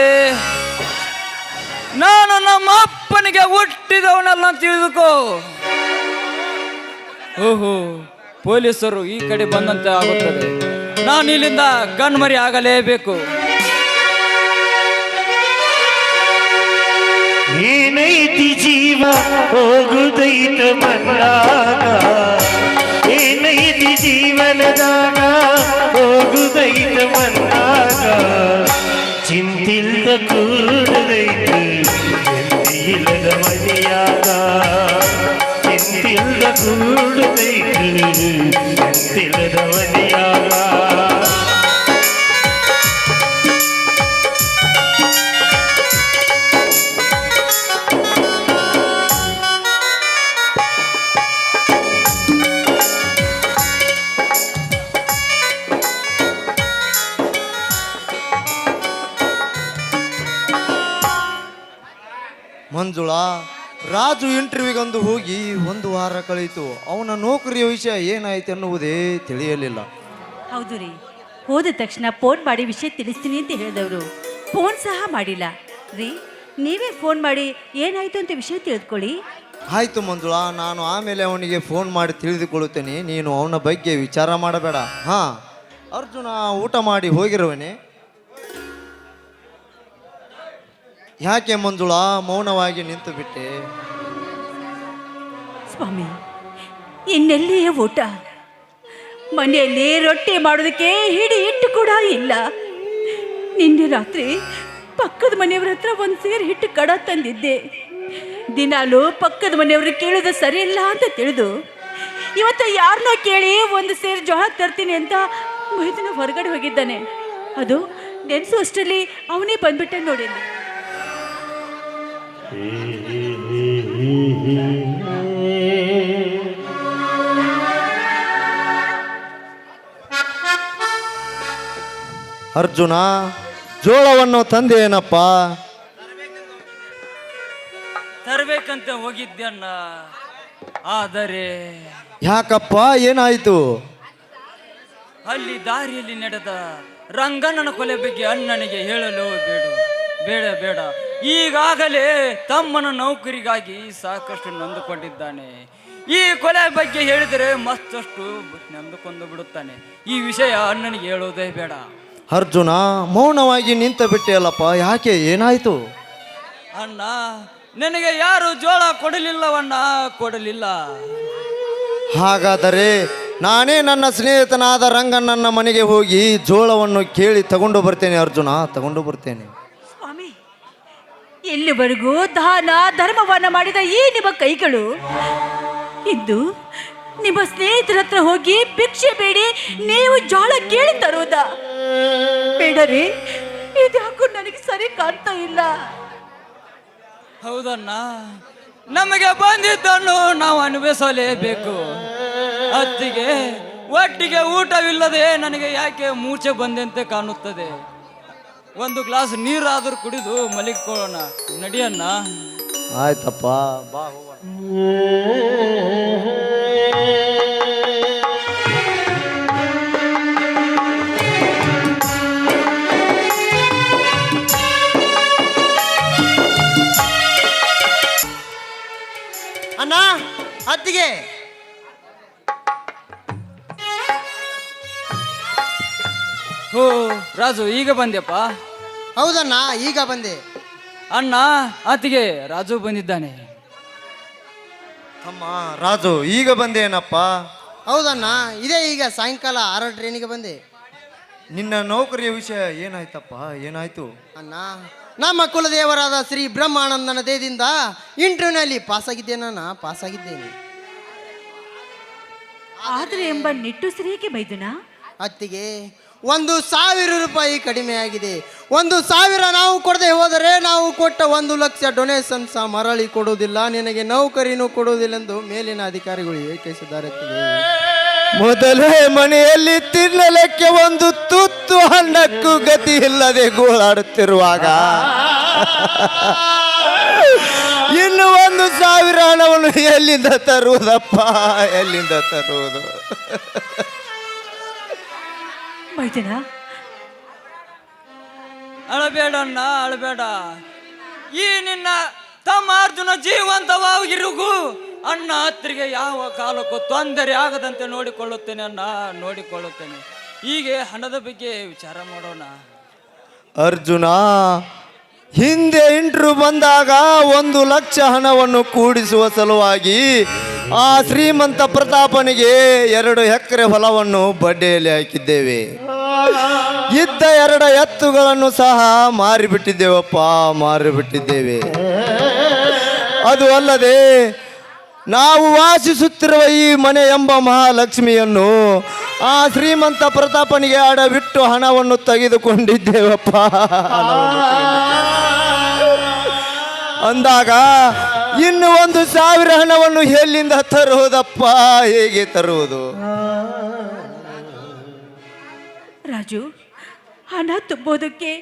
ನಾನು ನಮ್ಮ ಅಪ್ಪನಿಗೆ ಹುಟ್ಟಿದವನೆಲ್ಲ ತಿಳಿದುಕೋ. ಓಹೋ, ಪೊಲೀಸರು ಈ ಕಡೆ ಬಂದಂತೆ ಆಗುತ್ತದೆ. ನಾನು ಇಲ್ಲಿಂದ ಕಣ್ಮರಿ ಆಗಲೇಬೇಕು. ಏನೈತಿ ಜೀವ ಹೋಗುದೈತ ಮನ್ನಾಗ, ಏನೈತಿ ಜೀವನದಾಗ ಹೋಗುದೈತ ಮನ್ನಾಗ. ಚಿಂತಿಲ್ದ ಕೂಡುದೈತು ಇಲ್ಲದ ಮನೆಯಾಗ, ಚಿಂತಿಲ್ದ ಕೂಡುದೈತು ಇಲ್ಲದ ಮನೆಯಾಗ. ಮಂಜುಳಾ, ರಾಜು ಇಂಟರ್ವ್ಯೂಗಂದು ಹೋಗಿ 1 ವಾರ ಕಳೀತು. ಅವನ ನೌಕರಿಯ ವಿಷಯ ಏನಾಯ್ತು ಎನ್ನುವುದೇ ತಿಳಿಯಲಿಲ್ಲ. ಹೌದು ರೀ, ಹೋದ ತಕ್ಷಣ ಫೋನ್ ಮಾಡಿ ವಿಷಯ ತಿಳಿಸ್ತೀನಿ ಅಂತ ಹೇಳಿದವರು ಫೋನ್ ಸಹ ಮಾಡಿಲ್ಲ ರೀ. ನೀವೇ ಫೋನ್ ಮಾಡಿ ಏನಾಯ್ತು ಅಂತ ವಿಷಯ ತಿಳಿದುಕೊಳ್ಳಿ. ಆಯ್ತು ಮಂಜುಳಾ, ನಾನು ಆಮೇಲೆ ಅವನಿಗೆ ಫೋನ್ ಮಾಡಿ ತಿಳಿದುಕೊಳ್ಳುತ್ತೇನೆ. ನೀನು ಅವನ ಬಗ್ಗೆ ವಿಚಾರ ಮಾಡಬೇಡ. ಹಾ, ಅರ್ಜುನ ಊಟ ಮಾಡಿ ಹೋಗಿರುವನೆ? ಯಾಕೆ ಮಂಜುಳಾ ಮೌನವಾಗಿ ನಿಂತು ಬಿಟ್ಟೆ? ಸ್ವಾಮಿ, ಇನ್ನೆಲ್ಲಿಯೇ ಊಟ? ಮನೆಯಲ್ಲಿ ರೊಟ್ಟಿ ಮಾಡೋದಕ್ಕೆ ಹಿಡಿ ಹಿಟ್ಟು ಕೂಡ ಇಲ್ಲ. ನಿನ್ನೆ ರಾತ್ರಿ ಪಕ್ಕದ ಮನೆಯವ್ರ ಹತ್ರ ಒಂದು ಸೇರು ಹಿಟ್ಟು ಕಡ ತಂದಿದ್ದೆ. ದಿನಾಲು ಪಕ್ಕದ ಮನೆಯವ್ರು ಕೇಳೋದು ಸರಿಯಿಲ್ಲ ಅಂತ ತಿಳಿದು ಇವತ್ತು ಯಾರನ್ನೋ ಕೇಳಿ ಒಂದು ಸೇರು ಜೋಳ ತರ್ತೀನಿ ಅಂತ ಮೈದನ ಹೊರಗಡೆ ಹೋಗಿದ್ದಾನೆ. ಅದು ನೆನೆಸು ಅಷ್ಟರಲ್ಲಿ ಅವನೇ ಬಂದ್ಬಿಟ್ಟೆ ನೋಡಿ. ಅರ್ಜುನ, ಜೋಳವನ್ನು ತಂದೇನಪ್ಪ? ತರಬೇಕಂತ ಹೋಗಿದ್ದಣ್ಣ, ಆದರೆ ಯಾಕಪ್ಪ, ಏನಾಯ್ತು? ಅಲ್ಲಿ ದಾರಿಯಲ್ಲಿ ನಡೆದ ರಂಗಣ್ಣನ ಕೊಲೆ ಬಗ್ಗೆ ಅಣ್ಣನಿಗೆ ಹೇಳಲು ಬೇಡ. ಈಗಾಗಲೇ ತಮ್ಮನ ನೌಕರಿಗಾಗಿ ಸಾಕಷ್ಟು ನೊಂದುಕೊಂಡಿದ್ದಾನೆ. ಈ ಕೊಲೆ ಬಗ್ಗೆ ಹೇಳಿದರೆ ಮತ್ತಷ್ಟು ನೊಂದುಕೊಂಡು ಬಿಡುತ್ತಾನೆ. ಈ ವಿಷಯ ಅಣ್ಣನಿಗೆ ಹೇಳೋದೇ ಬೇಡ. ಅರ್ಜುನ, ಮೌನವಾಗಿ ನಿಂತ ಬಿಟ್ಟೆಯಲ್ಲಪ್ಪ, ಯಾಕೆ, ಏನಾಯ್ತು? ಅಣ್ಣ, ನನಗೆ ಯಾರು ಜೋಳ ಕೊಡಲಿಲ್ಲವಣ್ಣ, ಕೊಡಲಿಲ್ಲ. ಹಾಗಾದರೆ ನಾನೇ ನನ್ನ ಸ್ನೇಹಿತನಾದ ರಂಗಣ್ಣನ ಮನೆಗೆ ಹೋಗಿ ಜೋಳವನ್ನು ಕೇಳಿ ತಗೊಂಡು ಬರ್ತೇನೆ. ಅರ್ಜುನ, ತಗೊಂಡು ಬರ್ತೇನೆ. ಸ್ವಾಮಿ, ಇಲ್ಲಿವರೆಗೂ ದಾನ ಧರ್ಮವನ್ನ ಮಾಡಿದ ಈ ನಿಮ್ಮ ಕೈಗಳು ಇಂದು ನಿಮ್ಮ ಸ್ನೇಹಿತರ ಹತ್ರ ಹೋಗಿ ಭಿಕ್ಷೆ ಬೇಡಿ ನೀವು ಜೋಳ ಕೇಳಿ ತರುವುದಾ? ಬೇಡರಿ, ಇದ್ಯಾಕೂ ನನಗೆ ಸರಿ ಕಾಣ್ತಾ ಇಲ್ಲ. ಹೌದಣ್ಣ, ನಮಗೆ ಬಂದಿದ್ದನ್ನು ನಾವು ಅನುಭವಿಸಲೇಬೇಕು. ಅತ್ತಿಗೆ ಒಟ್ಟಿಗೆ ಊಟವಿಲ್ಲದೆ ನನಗೆ ಯಾಕೆ ಮೂರ್ಛೆ ಬಂದಂತೆ ಕಾಣುತ್ತದೆ. ಒಂದು ಗ್ಲಾಸ್ ನೀರಾದರೂ ಕುಡಿದು ಮಲಗಿಕೊಳ್ಳೋಣ, ನಡಿಯಣ್ಣ. ಆಯ್ತಪ್ಪ, ಬಾ ಹೋಗೋಣ. ಅಣ್ಣ, ಅತ್ತಿಗೆ. ಓ ರಾಜು, ಈಗ ಬಂದ್ಯಪ್ಪ? ಹೌದಣ್ಣ, ಈಗ ಬಂದೆ. ಅಣ್ಣ, ಅತ್ತಿಗೆ ರಾಜು ಬಂದಿದ್ದಾನೆ. ಅಮ್ಮ ರಾಜು, ಈಗ ಬಂದೇನಪ್ಪ? ಹೌದಣ್ಣ, ಇದೇ ಈಗ ಸಾಯಂಕಾಲ 6 ಟ್ರೈನಿಗೆ ಬಂದೆ. ನಿನ್ನ ನೌಕರಿಯ ವಿಷಯ ಏನಾಯ್ತಪ್ಪ? ಏನಾಯ್ತು? ಅಣ್ಣ, ನಮ್ಮ ಕುಲದೇವರಾದ ಶ್ರೀ ಬ್ರಹ್ಮಾನಂದನ ದೇಹದಿಂದ ಇಂಟರ್ವ್ಯೂನಲ್ಲಿ ಪಾಸಾಗಿದ್ದೇನಣ್ಣ, ಪಾಸಾಗಿದ್ದೇನೆ. ಆದ್ರೆ ಎಂಬ ನಿಟ್ಟುಸಿರೇಕೆ ಮೈದುನ? ಅತ್ತಿಗೆ, 1,000 ರೂಪಾಯಿ ಕಡಿಮೆ ಆಗಿದೆ. 1,000 ನಾವು ಕೊಡದೆ ಹೋದರೆ ನಾವು ಕೊಟ್ಟ 1 ಲಕ್ಷ ಡೊನೇಷನ್ ಸಹ ಮರಳಿ ಕೊಡುವುದಿಲ್ಲ, ನಿನಗೆ ನೌಕರಿನೂ ಕೊಡುವುದಿല്ലെಂದು ಮೇಲಿನ ಅಧಿಕಾರಿಗಳು ಹೇಳಿಸಿದ್ದಾರೆ. ಅತ್ತಿಗೆ, ಮೊದಲೇ ಮನೆಯಲ್ಲಿ ತಿನ್ನಲಿಕ್ಕೆ ಒಂದು ತುತ್ತು ಹಣ್ಣಕ್ಕೂ ಗತಿ ಇಲ್ಲದೆ ಗೋಳಾಡುತ್ತಿರುವಾಗ ಇನ್ನು 1,000 ಹಣವನ್ನು ಎಲ್ಲಿಂದ ತರುವುದಪ್ಪ, ಎಲ್ಲಿಂದ ತರುವುದು? ಮೈದನ, ಅಳಬೇಡಣ್ಣ, ಅಳಬೇಡ. ಈ ನಿನ್ನ ತಮ್ಮ ಅರ್ಜುನ ಜೀವಂತವಾಗಿರುಗು. ಅಣ್ಣ ಹತ್ತಿರಿಗೆ ಯಾವ ಕಾಲಕ್ಕೂ ತೊಂದರೆ ಆಗದಂತೆ ನೋಡಿಕೊಳ್ಳುತ್ತೇನೆ ಅಣ್ಣ, ನೋಡಿಕೊಳ್ಳುತ್ತೇನೆ. ಹೀಗೆ ಹಣದ ಬಗ್ಗೆ ವಿಚಾರ ಮಾಡೋಣ. ಅರ್ಜುನ, ಹಿಂದೆ ಇಂಟ್ರು ಬಂದಾಗ 1 ಲಕ್ಷ ಹಣವನ್ನು ಕೂಡಿಸುವ ಸಲುವಾಗಿ ಆ ಶ್ರೀಮಂತ ಪ್ರತಾಪನಿಗೆ 2 ಎಕರೆ ಹೊಲವನ್ನು ಬಡ್ಡಿಯಲ್ಲಿ ಹಾಕಿದ್ದೇವೆ. ಇದ್ದ 2 ಎತ್ತುಗಳನ್ನು ಸಹ ಮಾರಿಬಿಟ್ಟಿದ್ದೇವಪ್ಪ, ಮಾರಿಬಿಟ್ಟಿದ್ದೇವೆ. ಅದು ಅಲ್ಲದೆ ನಾವು ವಾಸಿಸುತ್ತಿರುವ ಈ ಮನೆ ಎಂಬ ಮಹಾಲಕ್ಷ್ಮಿಯನ್ನು ಆ ಶ್ರೀಮಂತ ಪ್ರತಾಪನಿಗೆ ಅಡವಿಟ್ಟು ಹಣವನ್ನು ತೆಗೆದುಕೊಂಡಿದ್ದೇವಪ್ಪ. ಅಂದಾಗ ಇನ್ನು 1,000 ಹಣವನ್ನು ಎಲ್ಲಿಂದ ತರುವುದಪ್ಪ, ಹೇಗೆ ತರುವುದು? ರಾಜು, ಹಣ ತುಂಬೋದಕ್ಕೆ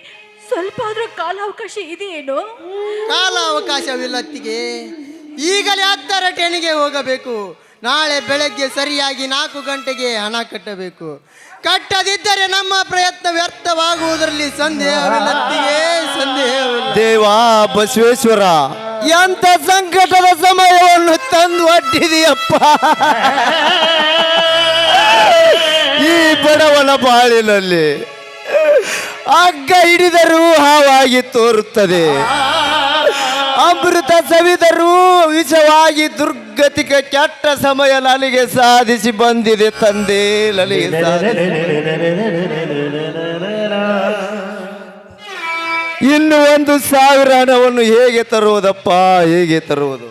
ಸ್ವಲ್ಪ ಆದ್ರೂ ಕಾಲಾವಕಾಶ ಇದೆಯೇನೋ? ಕಾಲಾವಕಾಶವಿಲ್ಲ ಅತ್ತಿಗೆ, ಈಗಲೇ 10 ಟ್ರೈನಿಗೆ ಹೋಗಬೇಕು. ನಾಳೆ ಬೆಳಗ್ಗೆ ಸರಿಯಾಗಿ 4 ಗಂಟೆಗೆ ಹಣ ಕಟ್ಟಬೇಕು. ಕಟ್ಟದಿದ್ದರೆ ನಮ್ಮ ಪ್ರಯತ್ನ ವ್ಯರ್ಥವಾಗುವುದರಲ್ಲಿ ಸಂದೇಹವಿಲ್ಲ ಅತ್ತಿಗೆ, ಸಂದೇಹವಿಲ್ಲ. ದೇವ ಬಸವೇಶ್ವರ, ಎಂತ ಸಂಕಟದ ಸಮಯವನ್ನು ತಂದು ಅಡ್ಡಿದೆಯಪ್ಪ ಈ ಬಡವನ ಬಾಳಿನಲ್ಲಿ. ಹಗ್ಗ ಹಿಡಿದರೂ ಹಾವಾಗಿ ತೋರುತ್ತದೆ, ಅಮೃತ ಸವಿದರೂ ವಿಷವಾಗಿ ದುರ್ಗತಿಕ ಕೆಟ್ಟ ಸಮಯ ನನಗೆ ಸಾಧಿಸಿ ಬಂದಿದೆ ತಂದೆ, ನನಗೆ ಇನ್ನು 1,000 ಹಣವನ್ನು ಹೇಗೆ ತರುವುದಪ್ಪ, ಹೇಗೆ ತರುವುದು?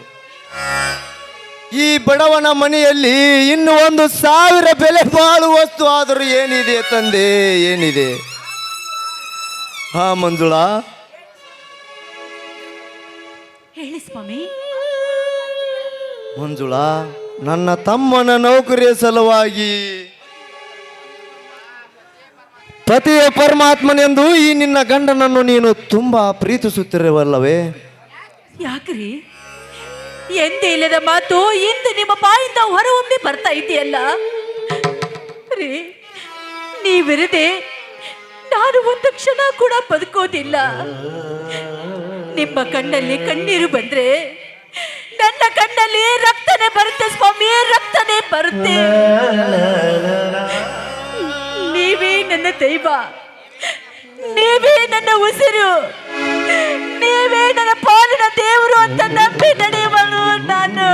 ಈ ಬಡವನ ಮನೆಯಲ್ಲಿ ಇನ್ನು 1,000 ಬೆಲೆ ಬಾಳುವ ವಸ್ತು ಆದರೂ ಏನಿದೆ ತಂದೆ, ಏನಿದೆ? ಹಾ ಮಂಜುಳಾ, ಹೇಳಿ ಸ್ವಾಮಿ. ಮಂಜುಳಾ, ನನ್ನ ತಮ್ಮನ ನೌಕರಿಯ ಸಲುವಾಗಿ ಪತಿಯ ಪರಮಾತ್ಮನೆಂದು ಈ ನಿನ್ನ ಗಂಡನನ್ನು ನೀನು ತುಂಬಾ ಪ್ರೀತಿಸುತ್ತಿರುವಲ್ಲವೇ? ಯಾಕ್ರಿ ಎಂದೇ ಇಲ್ಲದ ಮಾತು ಇಂದು ನಿಮ್ಮ ಬಾಯಿಂದ ಹೊರಹೊಮ್ಮಿ ಬರ್ತಾ ಇದೆಯಲ್ಲ ರೀ? ನೀವಿರದೆ ನಾನು 1 ಕ್ಷಣ ಕೂಡ ಬದುಕೋದಿಲ್ಲ. ನಿಮ್ಮ ಕಣ್ಣಲ್ಲಿ ಕಣ್ಣೀರು ಬಂದ್ರೆ ನನ್ನ ಕಣ್ಣಲ್ಲಿ ರಕ್ತನೇ ಬರುತ್ತೆ ಸ್ವಾಮಿ, ರಕ್ತನೇ ಬರುತ್ತೆ. ನೀವೇ ನನ್ನ ದೈವ, ನೀವೇ ನನ್ನ ಉಸಿರು, ನೀವೇ ನನ್ನ ಪಾಲಿನ ದೇವರು ಅಂತ ನಂಬಿ ನಡೆಯುವನು ನಾನು.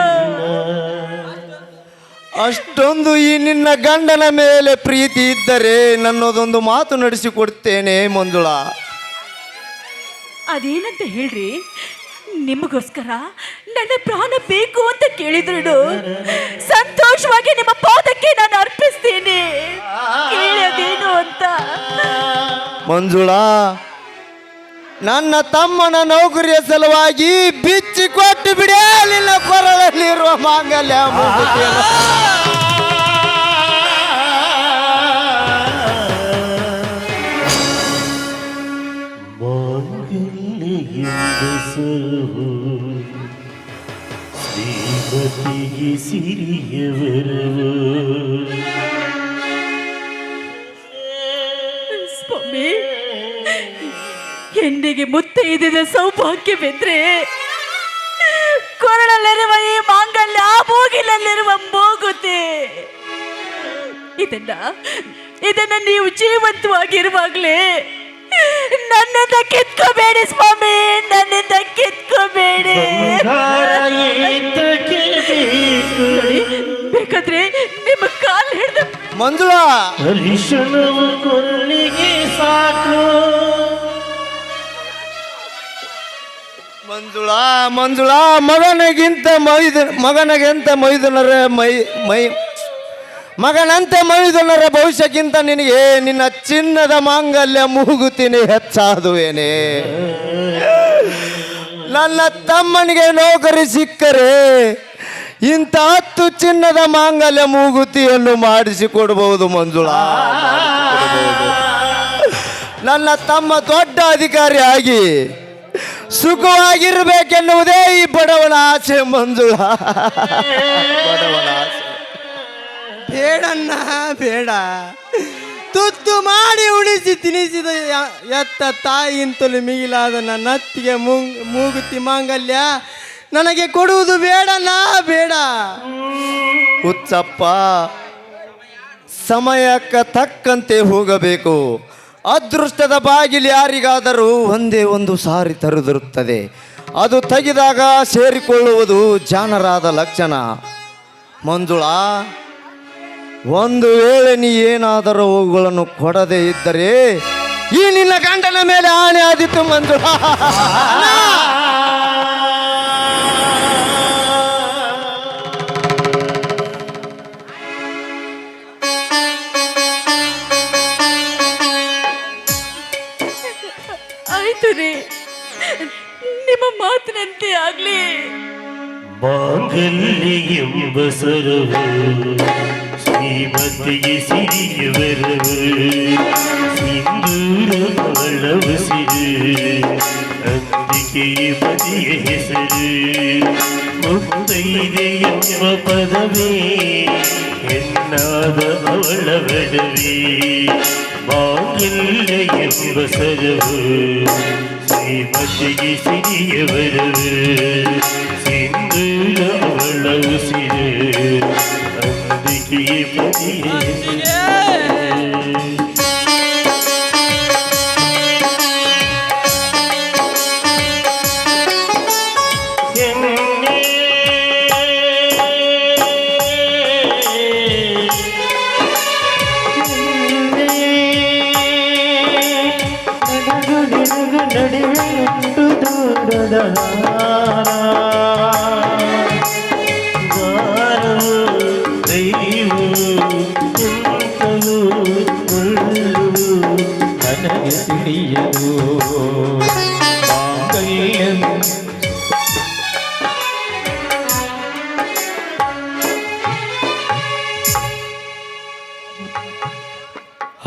ಅಷ್ಟೊಂದು ಈ ನಿನ್ನ ಗಂಡನ ಮೇಲೆ ಪ್ರೀತಿ ಇದ್ದರೆ ನನ್ನದೊಂದು ಮಾತು ನಡೆಸಿಕೊಡ್ತೇನೆ ಮಂಜುಳಾ. ಅದೇನಂತ ಹೇಳ್ರಿ? ನಿಮಗೋಸ್ಕರ ನನ್ನ ಪ್ರಾಣ ಬೇಕು ಅಂತ ಕೇಳಿದ್ರು ಸಂತೋಷವಾಗಿ ನಿಮ್ಮ ಪಾದಕ್ಕೆ ನಾನು ಅರ್ಪಿಸ್ತೀನಿ. ಕೇಳೋದೇನು ಅಂತ? ಮಂಜುಳಾ, ನನ್ನ ತಮ್ಮನ ನೌಕರಿಯ ಸಲುವಾಗಿ ಬಿಚ್ಚಿ ಕೊಟ್ಟು ಬಿಡೇ ನಿನ್ನ ಕೊರಳಲ್ಲಿರುವ ಮಾಂಗಲ್ಯ ಮುಗಿತೇನೆ. ಹೆಸರು ಶ್ರೀಮತಿಗೆ ಸಿರಿಯವರವು ಸ್ವಾಮಿ, ಹೆಣ್ಣಿಗೆ ಮುತ್ತೈದಿದ ಸೌಭಾಗ್ಯವೆಂದ್ರೆ ಕೊರಳಲ್ಲಿರುವ ಈ ಮಾಂಗಲ್ಯ ಮೂಗಿನಲ್ಲಿರುವ ಮೂಗುತಿ. ಇದನ್ನ ನೀವು ಜೀವಂತವಾಗಿರುವಾಗಲೇ ನನ್ನಿಂದ ಕಿತ್ಕೋಬೇಡಿ ಸ್ವಾಮಿ, ನನ್ನಿಂದ ಕಿತ್ಕೋಬೇಡಿ. ನೋಡಿ, ಬೇಕಾದ್ರೆ ನಿಮ್ಮ ಕಾಲು ಹಿಡಿದು ಮಂಜುಳಾ, ಹರಿಶನವು ಕೊರಳಿಗೆ ಸಾಕು. ಮಂಜುಳಾ ಮಂಜುಳಾ, ಮಗನಂತೆ ಮೈದುನರ ಭವಿಷ್ಯಕ್ಕಿಂತ ನಿನಗೆ ನಿನ್ನ ಚಿನ್ನದ ಮಾಂಗಲ್ಯ ಮೂಗುತಿನಿ ಹೆಚ್ಚಾದುವೇನೆ. ನನ್ನ ತಮ್ಮನಿಗೆ ನೌಕರಿ ಸಿಕ್ಕರೆ ಇಂಥ 10 ಚಿನ್ನದ ಮಾಂಗಲ್ಯ ಮೂಗುತಿಯನ್ನು ಮಾಡಿಸಿಕೊಡಬಹುದು ಮಂಜುಳಾ. ನನ್ನ ತಮ್ಮ ದೊಡ್ಡ ಅಧಿಕಾರಿಯಾಗಿ ಸುಖವಾಗಿರ್ಬೇಕೆನ್ನುವುದೇ ಈ ಬಡವನ ಆಸೆ ಮಂಜುಳಾ, ಬಡವನ ಆಸೆ. ಬೇಡಣ್ಣ ಬೇಡ, ತುತ್ತು ಮಾಡಿ ಉಣಿಸಿ ತಿನಿಸಿದ ಎತ್ತ ತಾಯಿಗಿಂತಲೂ ಮಿಗಿಲಾದ ನನ್ನ ಅತ್ತಿಗೆ ಮೂಗುತಿ ಮಾಂಗಲ್ಯ ನನಗೆ ಕೊಡುವುದು ಬೇಡಣ್ಣ ಬೇಡ. ಹುಚ್ಚಪ್ಪ, ಸಮಯಕ್ಕೆ ತಕ್ಕಂತೆ ಹೋಗಬೇಕು. ಅದೃಷ್ಟದ ಬಾಗಿಲು ಯಾರಿಗಾದರೂ ಒಂದೇ ಒಂದು ಸಾರಿ ತೆರೆದಿರುತ್ತದೆ. ಅದು ತೆಗೆದಾಗ ಸೇರಿಕೊಳ್ಳುವುದು ಜಾಣರಾದ ಲಕ್ಷಣ. ಮಂಜುಳಾ, ಒಂದು ವೇಳೆ ನೀ ಏನಾದರೂ ಅವುಗಳನ್ನು ಕೊಡದೇ ಇದ್ದರೆ ಈ ನಿನ್ನ ಗಂಡನ ಮೇಲೆ ಆಣೆ ಆದಿತ್ತು ಮಂಜುಳಾ. ಆಯ್ತು ರೀ, ನಿಮ್ಮ ಮಾತಿನಂತೆ ಆಗ್ಲಿ. ಮಾಂಗಲ್ಯ ಎಂಬ ಸರವು ಶ್ರೀಮತಿಗೆ ಸಿರಿಯವರವು ಸಿಂಧೂರ ಬಳಸಿರು ಅಂದಿಕೆಯ ಪತಿಯ ಹೆಸರು ಮುತ್ತೈದೆ ಎಂಬ ಪದವೇ ಹೆಣ್ಣಾದ ಅವಳ ಬಡವೇ. ಮಾಂಗಲ್ಯ ಎಂಬ ಸರವು ಶ್ರೀಮತಿಗೆ ಸಿರಿಯವರವು ಸಿಂಧೂರ ಅವಳ ಉಸಿರು ಅಂದಿಕೆಯ ಪತಿಯ ನನಗೆ ತಿಳಿಯದು ಮಾಂಗಲ್ಯ.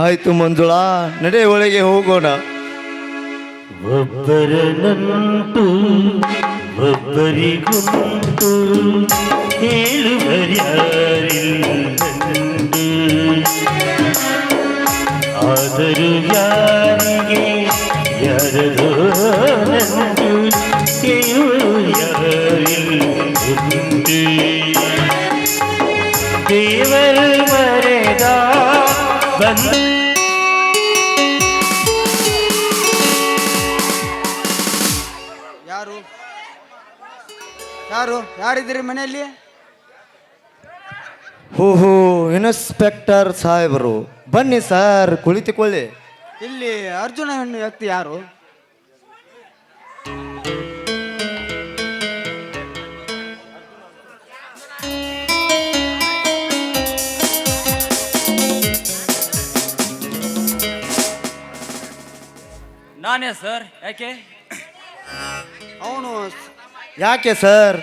ಆಯ್ತು ಮಂಜುಳಾ, ನಡೆ ಒಳಗೆ ಹೋಗೋಣ. ಒಬ್ಬರ ನಂಟು ಒಬ್ಬರಿಗುಂಟು ಹೇಳುವರ್ಯಾರಿಲ್ಲಂಟು ಆದರೂ ಯಾರಿಗೆ ಯಾರದೋ ನಂಟು ಯಾರಿಲ್ಲುಂಟು ದೇವರ ಮರೆದ ಬಂದ ಯಾರಿದ್ದೀರಿ ಮನೆಯಲ್ಲಿ? ಓಹೋ, ಇನ್ಸ್ಪೆಕ್ಟರ್ ಸಾಹೇಬರು, ಬನ್ನಿ ಸರ್, ಕುಳಿತುಕೊಳ್ಳಿ. ಇಲ್ಲಿ ಅರ್ಜುನ ಹೆಣ್ಣು ವ್ಯಕ್ತಿ ಯಾರು? ನಾನೇ ಸರ್. ಯಾಕೆ? ಅವನು ಯಾಕೆ ಸರ್?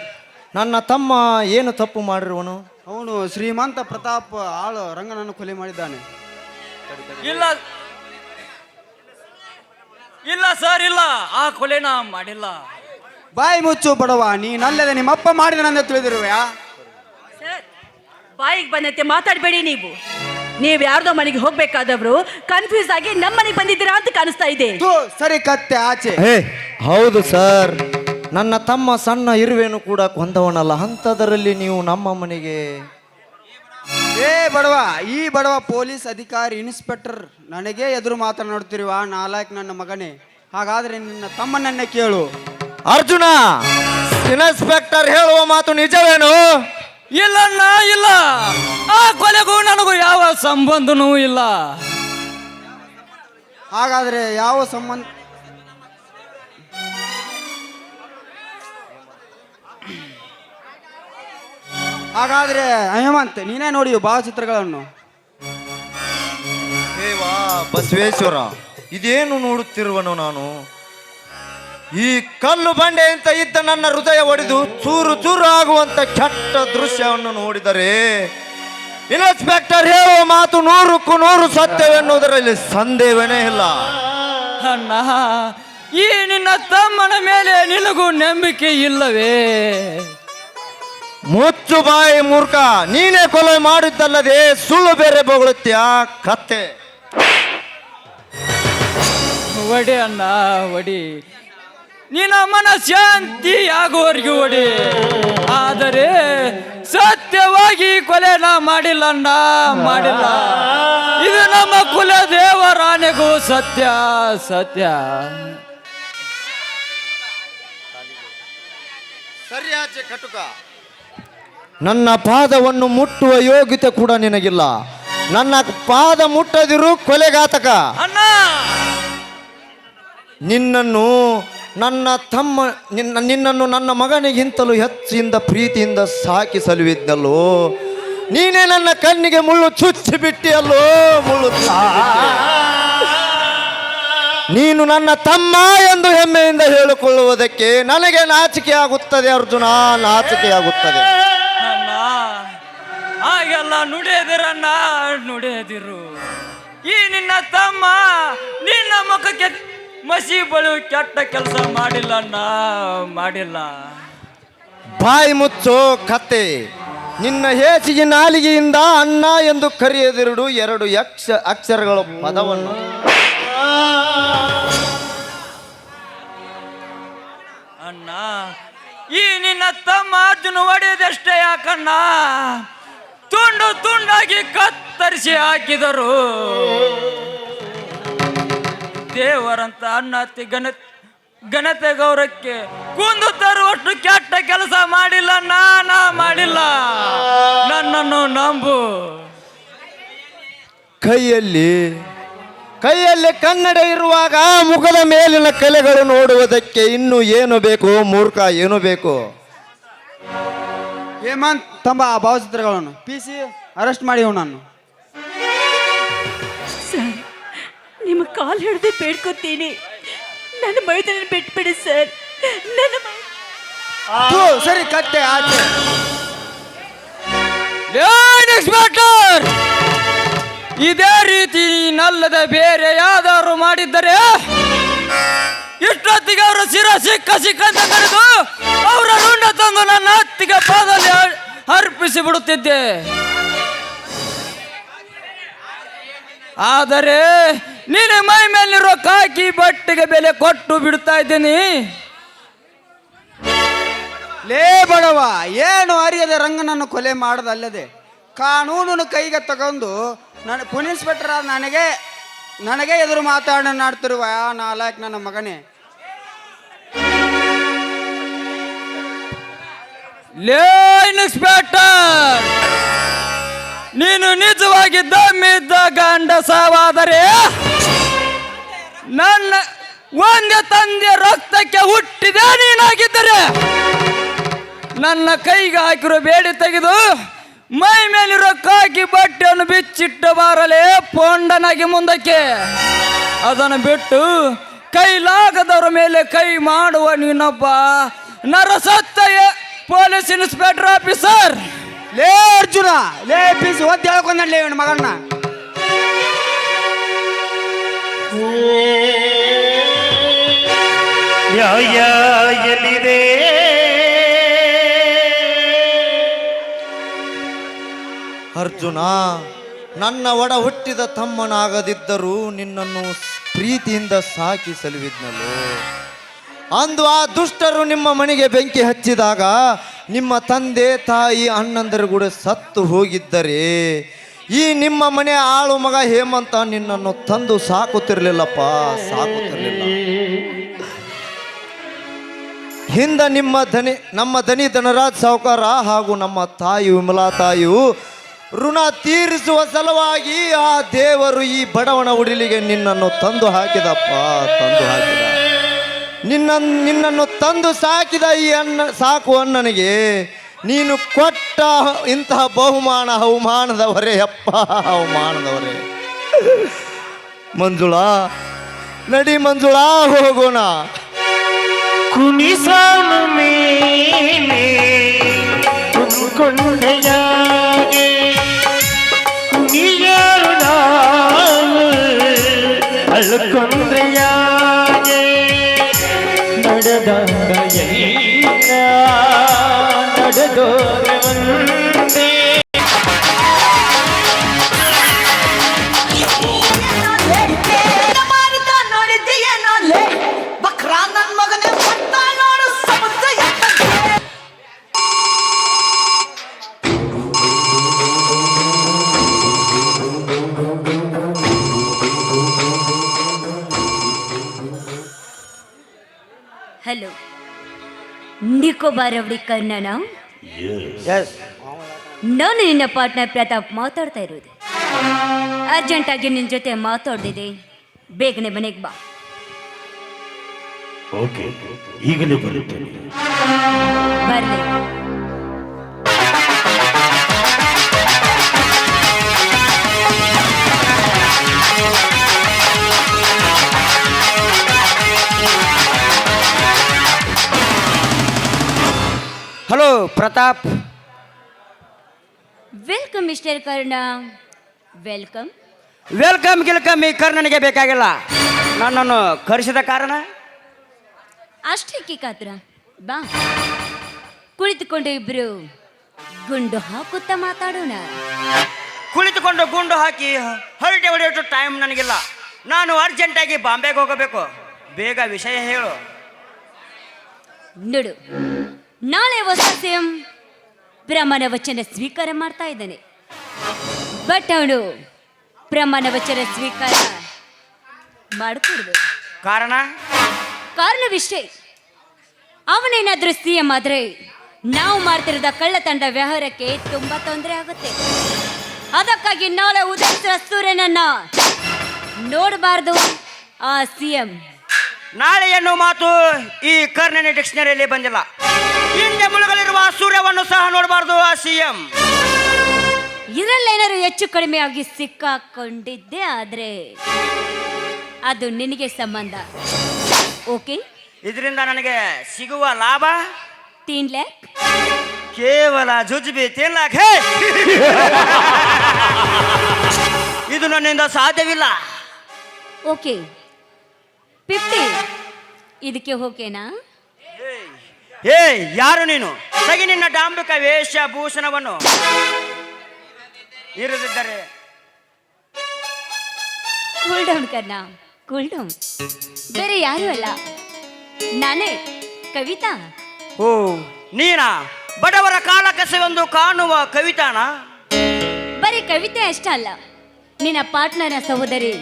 ನನ್ನ ತಮ್ಮ ಏನು ತಪ್ಪು ಮಾಡಿರುವನು? ಅವನು ಶ್ರೀಮಂತ ಪ್ರತಾಪ್ ಆಳು ರಂಗನನ್ನು ಕೊಲೆ ಮಾಡಿದ್ದಾನೆ. ಇಲ್ಲ ಇಲ್ಲ ಸರ್, ಇಲ್ಲ, ಆ ಕೊಲೆನ ಮಾಡಿಲ್ಲ. ಬಾಯಿ ಮುಚ್ಚು ಬಡವ, ನೀನಲ್ಲದೆ ನಿಮ್ಮಪ್ಪ ಮಾಡಿದನೆಂದು ತಿಳಿದಿರುವೆಯಾ? ಸರ್, ಬಾಯಿಗೆ ಬಂದಂತೆ ಮಾತಾಡಬೇಡಿ ನೀವು. ನೀವು ಯಾರ್ದೋ ಮನೆಗೆ ಹೋಗ್ಬೇಕಾದವರು ಕನ್ಫ್ಯೂಸ್ ಆಗಿ ನಮ್ಮ ಮನೆಗೆ ಬಂದಿದ್ದೀರಾ ಅಂತ ಕಾಣಿಸ್ತಾ ಇದೆ. ಥು, ಸರಿ ಕತ್ತೆ ಆಚೆ. ಹೇ ಹೌದು ಸರ್, ನನ್ನ ತಮ್ಮ ಸಣ್ಣ ಇರುವೆನು ಕೂಡ ಕೊಂದವನಲ್ಲ, ಅಂಥದರಲ್ಲಿ ನೀವು ನಮ್ಮ ಮನೆಗೆ. ಏ ಬಡವ, ಈ ಬಡವ ಪೊಲೀಸ್ ಅಧಿಕಾರಿ ಇನ್ಸ್ಪೆಕ್ಟರ್ ನನಗೆ ಎದುರು ಮಾತನಾಡುತ್ತಿರುವ ನಾಲಾಯಕ್ ನನ್ನ ಮಗನೇ. ಹಾಗಾದ್ರೆ ನಿನ್ನ ತಮ್ಮನನ್ನೇ ಕೇಳು. ಅರ್ಜುನ, ಇನ್ಸ್ಪೆಕ್ಟರ್ ಹೇಳುವ ಮಾತು ನಿಜವೇನು? ಇಲ್ಲಣ್ಣ, ಇಲ್ಲ. ಆ ಕೊಲೆಗೂ ನನಗೂ ಯಾವ ಸಂಬಂಧನೂ ಇಲ್ಲ. ಹಾಗಾದ್ರೆ ಯಾವ ಸಂಬಂಧ? ಹಾಗಾದ್ರೆ ಹೇಮಂತ್, ನೀನೇ ನೋಡಿ ಭಾವಚಿತ್ರಗಳನ್ನು. ದೇವಾ ಬಸವೇಶ್ವರ, ಇದೇನು ನೋಡುತ್ತಿರುವನು ನಾನು? ಈ ಕಲ್ಲು ಬಂಡೆ ಅಂತ ಇದ್ದ ನನ್ನ ಹೃದಯ ಒಡೆದು ಚೂರು ಚೂರು ಆಗುವಂತ ಕೆಟ್ಟ ದೃಶ್ಯವನ್ನು ನೋಡಿದರೆ ಇನ್ಸ್ಪೆಕ್ಟರ್ ಹೇಳುವ ಮಾತು 100ಕ್ಕೂ 100 ಸತ್ಯವೆನ್ನುವುದರಲ್ಲಿ ಸಂದೇಹವೇ ಇಲ್ಲ. ಅಣ್ಣ, ಈ ನಿನ್ನ ತಮ್ಮನ ಮೇಲೆ ನಿನಗೂ ನಂಬಿಕೆ ಇಲ್ಲವೇ? ಮುಚ್ಚು ಬಾಯಿ ಮೂರ್ಖ, ನೀನೇ ಕೊಲೆ ಮಾಡಿದ್ದಲ್ಲದೆ ಸುಳ್ಳು ಬೇರೆ ಬೊಗಳುತ್ತೀಯ ಕತ್ತೆ. ಒಡೆ ಅಣ್ಣ, ಒಡಿ. ನಿನ್ನ ಮನ ಶಾಂತಿ ಆಗುವವರೆಗೂ ಒಡಿ. ಆದರೆ ಸತ್ಯವಾಗಿ ಕೊಲೆ ನಾ ಮಾಡಿಲ್ಲ ಅಣ್ಣ, ಮಾಡಿಲ್ಲ. ಇದು ನಮ್ಮ ಕುಲ ದೇವರಾನೆಗೂ ಸತ್ಯ, ಸತ್ಯ. ಸರಿಯಾಚೆ ಕಟುಕ, ನನ್ನ ಪಾದವನ್ನು ಮುಟ್ಟುವ ಯೋಗ್ಯತೆ ಕೂಡ ನಿನಗಿಲ್ಲ. ನನ್ನ ಪಾದ ಮುಟ್ಟದಿರು ಕೊಲೆಘಾತಕ. ಅಣ್ಣ, ನಿನ್ನನ್ನು ನನ್ನ ಮಗನಿಗಿಂತಲೂ ಹೆಚ್ಚಿಂದ ಪ್ರೀತಿಯಿಂದ ಸಾಕಿ ಸಲುವಿದ್ದಲ್ಲೋ, ನೀನೇ ನನ್ನ ಕಣ್ಣಿಗೆ ಮುಳ್ಳು ಚುಚ್ಚಿ ಬಿಟ್ಟಿಯಲ್ಲೋ, ಮುಳ್ಳು ನೀನು ನನ್ನ ತಮ್ಮ ಎಂದು ಹೆಮ್ಮೆಯಿಂದ ಹೇಳಿಕೊಳ್ಳುವುದಕ್ಕೆ ನನಗೆ ನಾಚಿಕೆ ಆಗುತ್ತದೆ ಅರ್ಜುನ, ನಾಚಿಕೆ ಆಗುತ್ತದೆ. ಅಣ್ಣ, ಹಾಗೆಲ್ಲ ನುಡಿಯದಿರಣ್ಣ, ನುಡಿಯದಿರು. ಈ ನಿನ್ನ ತಮ್ಮ ನಿನ್ನ ಮುಖಕ್ಕೆ ಮಸಿ ಬಳು ಕೆಟ್ಟ ಕೆಲಸ ಮಾಡಿಲ್ಲ ಅಣ್ಣ, ಮಾಡಿಲ್ಲ. ಬಾಯಿ ಮುಚ್ಚೋ ಕತ್ತೆ, ನಿನ್ನ ಹೇಸಿಗೆ ನಾಲಿಗೆಯಿಂದ ಅಣ್ಣ ಎಂದು ಕರೆಯದಿರುಡು 2 ಅಕ್ಷರಗಳ ಪದವನ್ನು. ಅಣ್ಣ, ಈ ನಿನ್ನ ತಮ್ಮ ಅರ್ಜುನ ಹೊಡೆಯದಷ್ಟೇ ಯಾಕಣ್ಣ, ತುಂಡು ತುಂಡಾಗಿ ಕತ್ತರಿಸಿ ಹಾಕಿದರು. ದೇವರಂತ ಅಣ್ಣತ್ತಿ ಘನತೆ ಗೌರವಕ್ಕೆ ಕುಂದು ತರುವಷ್ಟು ಕೆಟ್ಟ ಕೆಲಸ ಮಾಡಿಲ್ಲ, ನಾ ಮಾಡಿಲ್ಲ. ನನ್ನನ್ನು ನಂಬು. ಕೈಯಲ್ಲಿ ಕನ್ನಡ ಇರುವಾಗ ಮುಖದ ಮೇಲಿನ ಕಲೆಗಳು ನೋಡುವುದಕ್ಕೆ ಇನ್ನು ಏನು ಬೇಕು ಮೂರ್ಖ, ಏನು ಬೇಕು? ಹೇಮಂತ್, ತಂಬ ಆ ಭಾವಚಿತ್ರಗಳನ್ನು. PC ಅರೆಸ್ಟ್ ಮಾಡಿ ನಾನು. ಸರ್, ನಿಮ್ಮ ಕಾಲು ಹಿಡಿದು ಬೇಡ್ಕೊತೀನಿ, ನನ್ನ ಮೈದನ ಬಿಟ್ಬಿಡಿ ಸರ್. ನನ್ನ ಥು, ಸರಿ ಕತ್ತೆ ಆಚೆ. ಇನ್ಸ್ಪೆಕ್ಟರ್, ಇದೇ ರೀತಿ ನಲ್ಲದ ಬೇರೆ ಯಾವ್ದಾದ್ರು ಮಾಡಿದ್ದರೆ ಇಷ್ಟೊತ್ತಿಗೆ ಅವರು ಶಿರ ಸಿಕ್ಕಂತ ಕರೆದು ಅವರ ರುಂಡ ತಂದು ನನ್ನ ಹತ್ತಿಗೆ ಪಾದಲ್ಲಿ ಅರ್ಪಿಸಿ ಬಿಡುತ್ತಿದ್ದೆ. ಆದರೆ ನೀನು ಮೈ ಮೇಲಿರೋ ಕಾಕಿ ಬಟ್ಟೆಗೆ ಬೆಲೆ ಕೊಟ್ಟು ಬಿಡ್ತಾ ಇದ್ದೀನಿ. ಲೇ ಬಡವ, ಏನು ಅರಿಯದೆ ರಂಗನನ್ನು ಕೊಲೆ ಮಾಡದಲ್ಲದೆ ಕಾನೂನನ್ನು ಕೈಗೆ ತಗೊಂಡು ನನ್ನ ಪೊಲೀಸ್ ಇನ್ಸ್ಪೆಕ್ಟರ್ ನನಗೆ ಎದುರು ಮಾತನಾಡ್ತಿರುವ ನಾಲಾಯಕ್ ನನ್ನ ಮಗನೇ. ಲೇ ಇನ್ಸ್ಪೆಕ್ಟರ್, ನೀನು ನಿಜವಾಗಿ ದಮ್ಮಿದ್ದ ಗಂಡ ಸಾವಾದರೆ ನನ್ನ ಒಂದೇ ತಂದೆ ರಕ್ತಕ್ಕೆ ಹುಟ್ಟಿದೆ ನೀನಾಗಿದ್ದರೆ ನನ್ನ ಕೈಗೆ ಹಾಕಿರೋ ಬೇಡಿ ತೆಗೆದು ಮೈ ಮೇಲಿರೋ ಕಾಕಿ ಬಟ್ಟೆಯನ್ನು ಬಿಚ್ಚಿಟ್ಟ ಬಾರಲೇ ಪೊಂಡನಾಗಿ ಮುಂದಕ್ಕೆ. ಅದನ್ನು ಬಿಟ್ಟು ಕೈಲಾಗದವರ ಮೇಲೆ ಕೈ ಮಾಡುವ ನೀನೊಬ್ಬ ನರಸತ್ತ ಪೊಲೀಸ್ ಇನ್ಸ್ಪೆಕ್ಟರ್ ಆಫೀಸರ್. ಲೇ ಅರ್ಜುನ, ಲೇ PC ಒದ್ದು ಹೇಳ್ಕೊಂಡೇ ಇವನ ಮಗನ್ನ. ನ್ಯಾಯ ಎಲ್ಲಿದೆ? ಅರ್ಜುನ, ನನ್ನ ಒಡ ಹುಟ್ಟಿದ ತಮ್ಮನಾಗದಿದ್ದರೂ ನಿನ್ನನ್ನು ಪ್ರೀತಿಯಿಂದ ಸಾಕಿ ಸಲುವಿದ್ನಲ್ಲೋ. ಅಂದು ಆ ದುಷ್ಟರು ನಿಮ್ಮ ಮನೆಗೆ ಬೆಂಕಿ ಹಚ್ಚಿದಾಗ ನಿಮ್ಮ ತಂದೆ ತಾಯಿ ಅಣ್ಣಂದರು ಕೂಡ ಸತ್ತು ಹೋಗಿದ್ದರೆ ಈ ನಿಮ್ಮ ಮನೆ ಆಳು ಮಗ ಹೇಮಂತ ನಿನ್ನನ್ನು ತಂದು ಸಾಕುತ್ತಿರಲಿಲ್ಲಪ್ಪ, ಸಾಕುತ್ತಿರಲಿಲ್ಲ. ಹಿಂದೆ ನಮ್ಮ ದನಿ ಧನರಾಜ್ ಸಾವುಕಾರ ಹಾಗೂ ನಮ್ಮ ತಾಯಿ ವಿಮಲಾ ತಾಯಿಯು ಋಣ ತೀರಿಸುವ ಸಲುವಾಗಿ ಆ ದೇವರು ಈ ಬಡವನ ಉಡಿಲಿಗೆ ನಿನ್ನನ್ನು ತಂದು ಹಾಕಿದಪ್ಪ, ತಂದು ಹಾಕಿದ. ನಿನ್ನನ್ನು ತಂದು ಸಾಕಿದ ಈ ಸಾಕು ಅಣ್ಣನಿಗೆ ನೀನು ಕೊಟ್ಟ ಇಂತಹ ಬಹುಮಾನ ಅವಮಾನದವರೇ ಅಪ್ಪ, ಅವಮಾನದವರೇ. ಮಂಜುಳಾ, ನಡಿ ಮಂಜುಳಾ, ಹೋಗೋಣ. ಕುಣಿಸಾನು ಮೇಲೆ ಕುಣಿಕೊಂಡೆಯಾಗೆ ಕುಣಿಯಾರು ನಾನು ಅಳ್ಕೊಂಡ್ರೆಯಾಗೆ ನಡೆದಾಗ ಎಲ್ಲ ನಡೆದೋರೆ ಒಂದೇ. ಹಲೋ, ನಿಕೋಬಾರ್ ಅವಳಿ ಕರ್ನಾನ. ನಾನು ನಿನ್ನ ಪಾರ್ಟ್ನರ್ ಪ್ರತಾಪ್ ಮಾತಾಡ್ತಾ ಇರೋದು. ಅರ್ಜೆಂಟಾಗಿ ನಿನ್ನ ಜೊತೆ ಮಾತಾಡ್ದಿದೆ, ಬೇಗನೆ ಮನೆಗೆ ಬಾ. ಓಕೆ, ಈಗಲೇ ಬರುತ್ತೇನೆ. ಬರ್ಲಿ. Hello Pratap. Welcome mister Karna, welcome. Welcome ಗಿಲ್ಕಮ್ ಈ ಕರ್ಣನಿಗೆ ಬೇಕಾಗಿಲ್ಲ. ನನ್ನನ್ನು ಕರೆಸಿದ ಕಾರಣ ಅಷ್ಟಕ್ಕೆ ಕಾತ್ರ. ಬಾ, ಕುಳಿತುಕೊಂಡು ಇಬ್ರು ಗುಂಡು ಹಾಕುತ್ತಾ ಮಾತಾಡೋಣ. ಕುಳಿತುಕೊಂಡು ಗುಂಡು ಹಾಕಿ ಹರಟೆ ಹೊಡೆಯೋಷ್ಟು ಟೈಮ್ ನನಗಿಲ್ಲ. ನಾನು ಅರ್ಜೆಂಟಾಗಿ ಬಾಂಬೆಗೆ ಹೋಗಬೇಕು. ಬೇಗ ವಿಷಯ ಹೇಳು. ನೋಡು, ನಾಳೆ ಹೊಸ ಸಿಎಂ ಪ್ರಮಾಣ ವಚನ ಸ್ವೀಕಾರ ಮಾಡ್ತಾ ಇದ್ದಾನೆ. ಬಟ್ ಅವನು ಪ್ರಮಾಣ ವಚನ ಸ್ವೀಕಾರ ಮಾಡಿಕೊಡ್ಬೇಕು. ಕಾರಣವಿಷ್ಟೇ, ಅವನೇನಾದ್ರೂ ಸಿಎಂ ಆದ್ರೆ ನಾವು ಮಾಡ್ತಿರೋದ ಕಳ್ಳತಂಡ ವ್ಯವಹಾರಕ್ಕೆ ತುಂಬಾ ತೊಂದರೆ ಆಗುತ್ತೆ. ಅದಕ್ಕಾಗಿ ನಾಳೆ ಉದಯಿಸಿದ ಸೂರ್ಯನನ್ನ ನೋಡಬಾರ್ದು ಆ ಸಿಎಂ. ನಾಳೆ ಎನ್ನುವ ಮಾತು ಈ ಕರ್ಣನ ಡಿಕ್ಷನರಿಯಲ್ಲಿ ಬಂದಿಲ್ಲ. ಹಿಂದೆ ಮುಳುಗಲಿರುವ ಸೂರ್ಯವನ್ನು ಸಹ ನೋಡಬಾರ್ದು ಆ ಸಿಎಂ. ಇದರಲ್ಲೇನಾದ್ರು ಹೆಚ್ಚು ಕಡಿಮೆ ಆಗಿ ಸಿಕ್ಕಾಕೊಂಡಿದ್ದೆ ಆದ್ರೆ ಅದು ನಿನಗೆ ಸಂಬಂಧ. ಓಕೆ, ಇದರಿಂದ ನನಗೆ ಸಿಗುವ ಲಾಭ 3 लाख. ಕೇವಲ ಜುಜುಬಿ 3 लाख. ಇದು ನನ್ನಿಂದ ಸಾಧ್ಯವಿಲ್ಲ. ಓಕೆ, 50. ಇದಕ್ಕೆ ಓಕೆನಾ? ಯಾರು ನೀನು? ಸಗಿ ನಿನ್ನ ಡಾಂಬಿಕ ವೇಷಭೂಷಣವನ್ನು ಇರದಿದ್ದರೆ. Cool down Karna, cool down. ಬೇರೆ ಯಾರು ಅಲ್ಲ, ನಾನೇ ಕವಿತಾ. ಓ, ನೀನಾ? ಬಡವರ ಕಾಲ ಕಸವೆಂದು ಕಾಣುವ ಕವಿತಾನ? ಬರೀ ಕವಿತೆ ಅಷ್ಟೇ ಅಲ್ಲ, ನಿನ್ನ ಪಾರ್ಟ್ನರ ಸಹೋದರಿ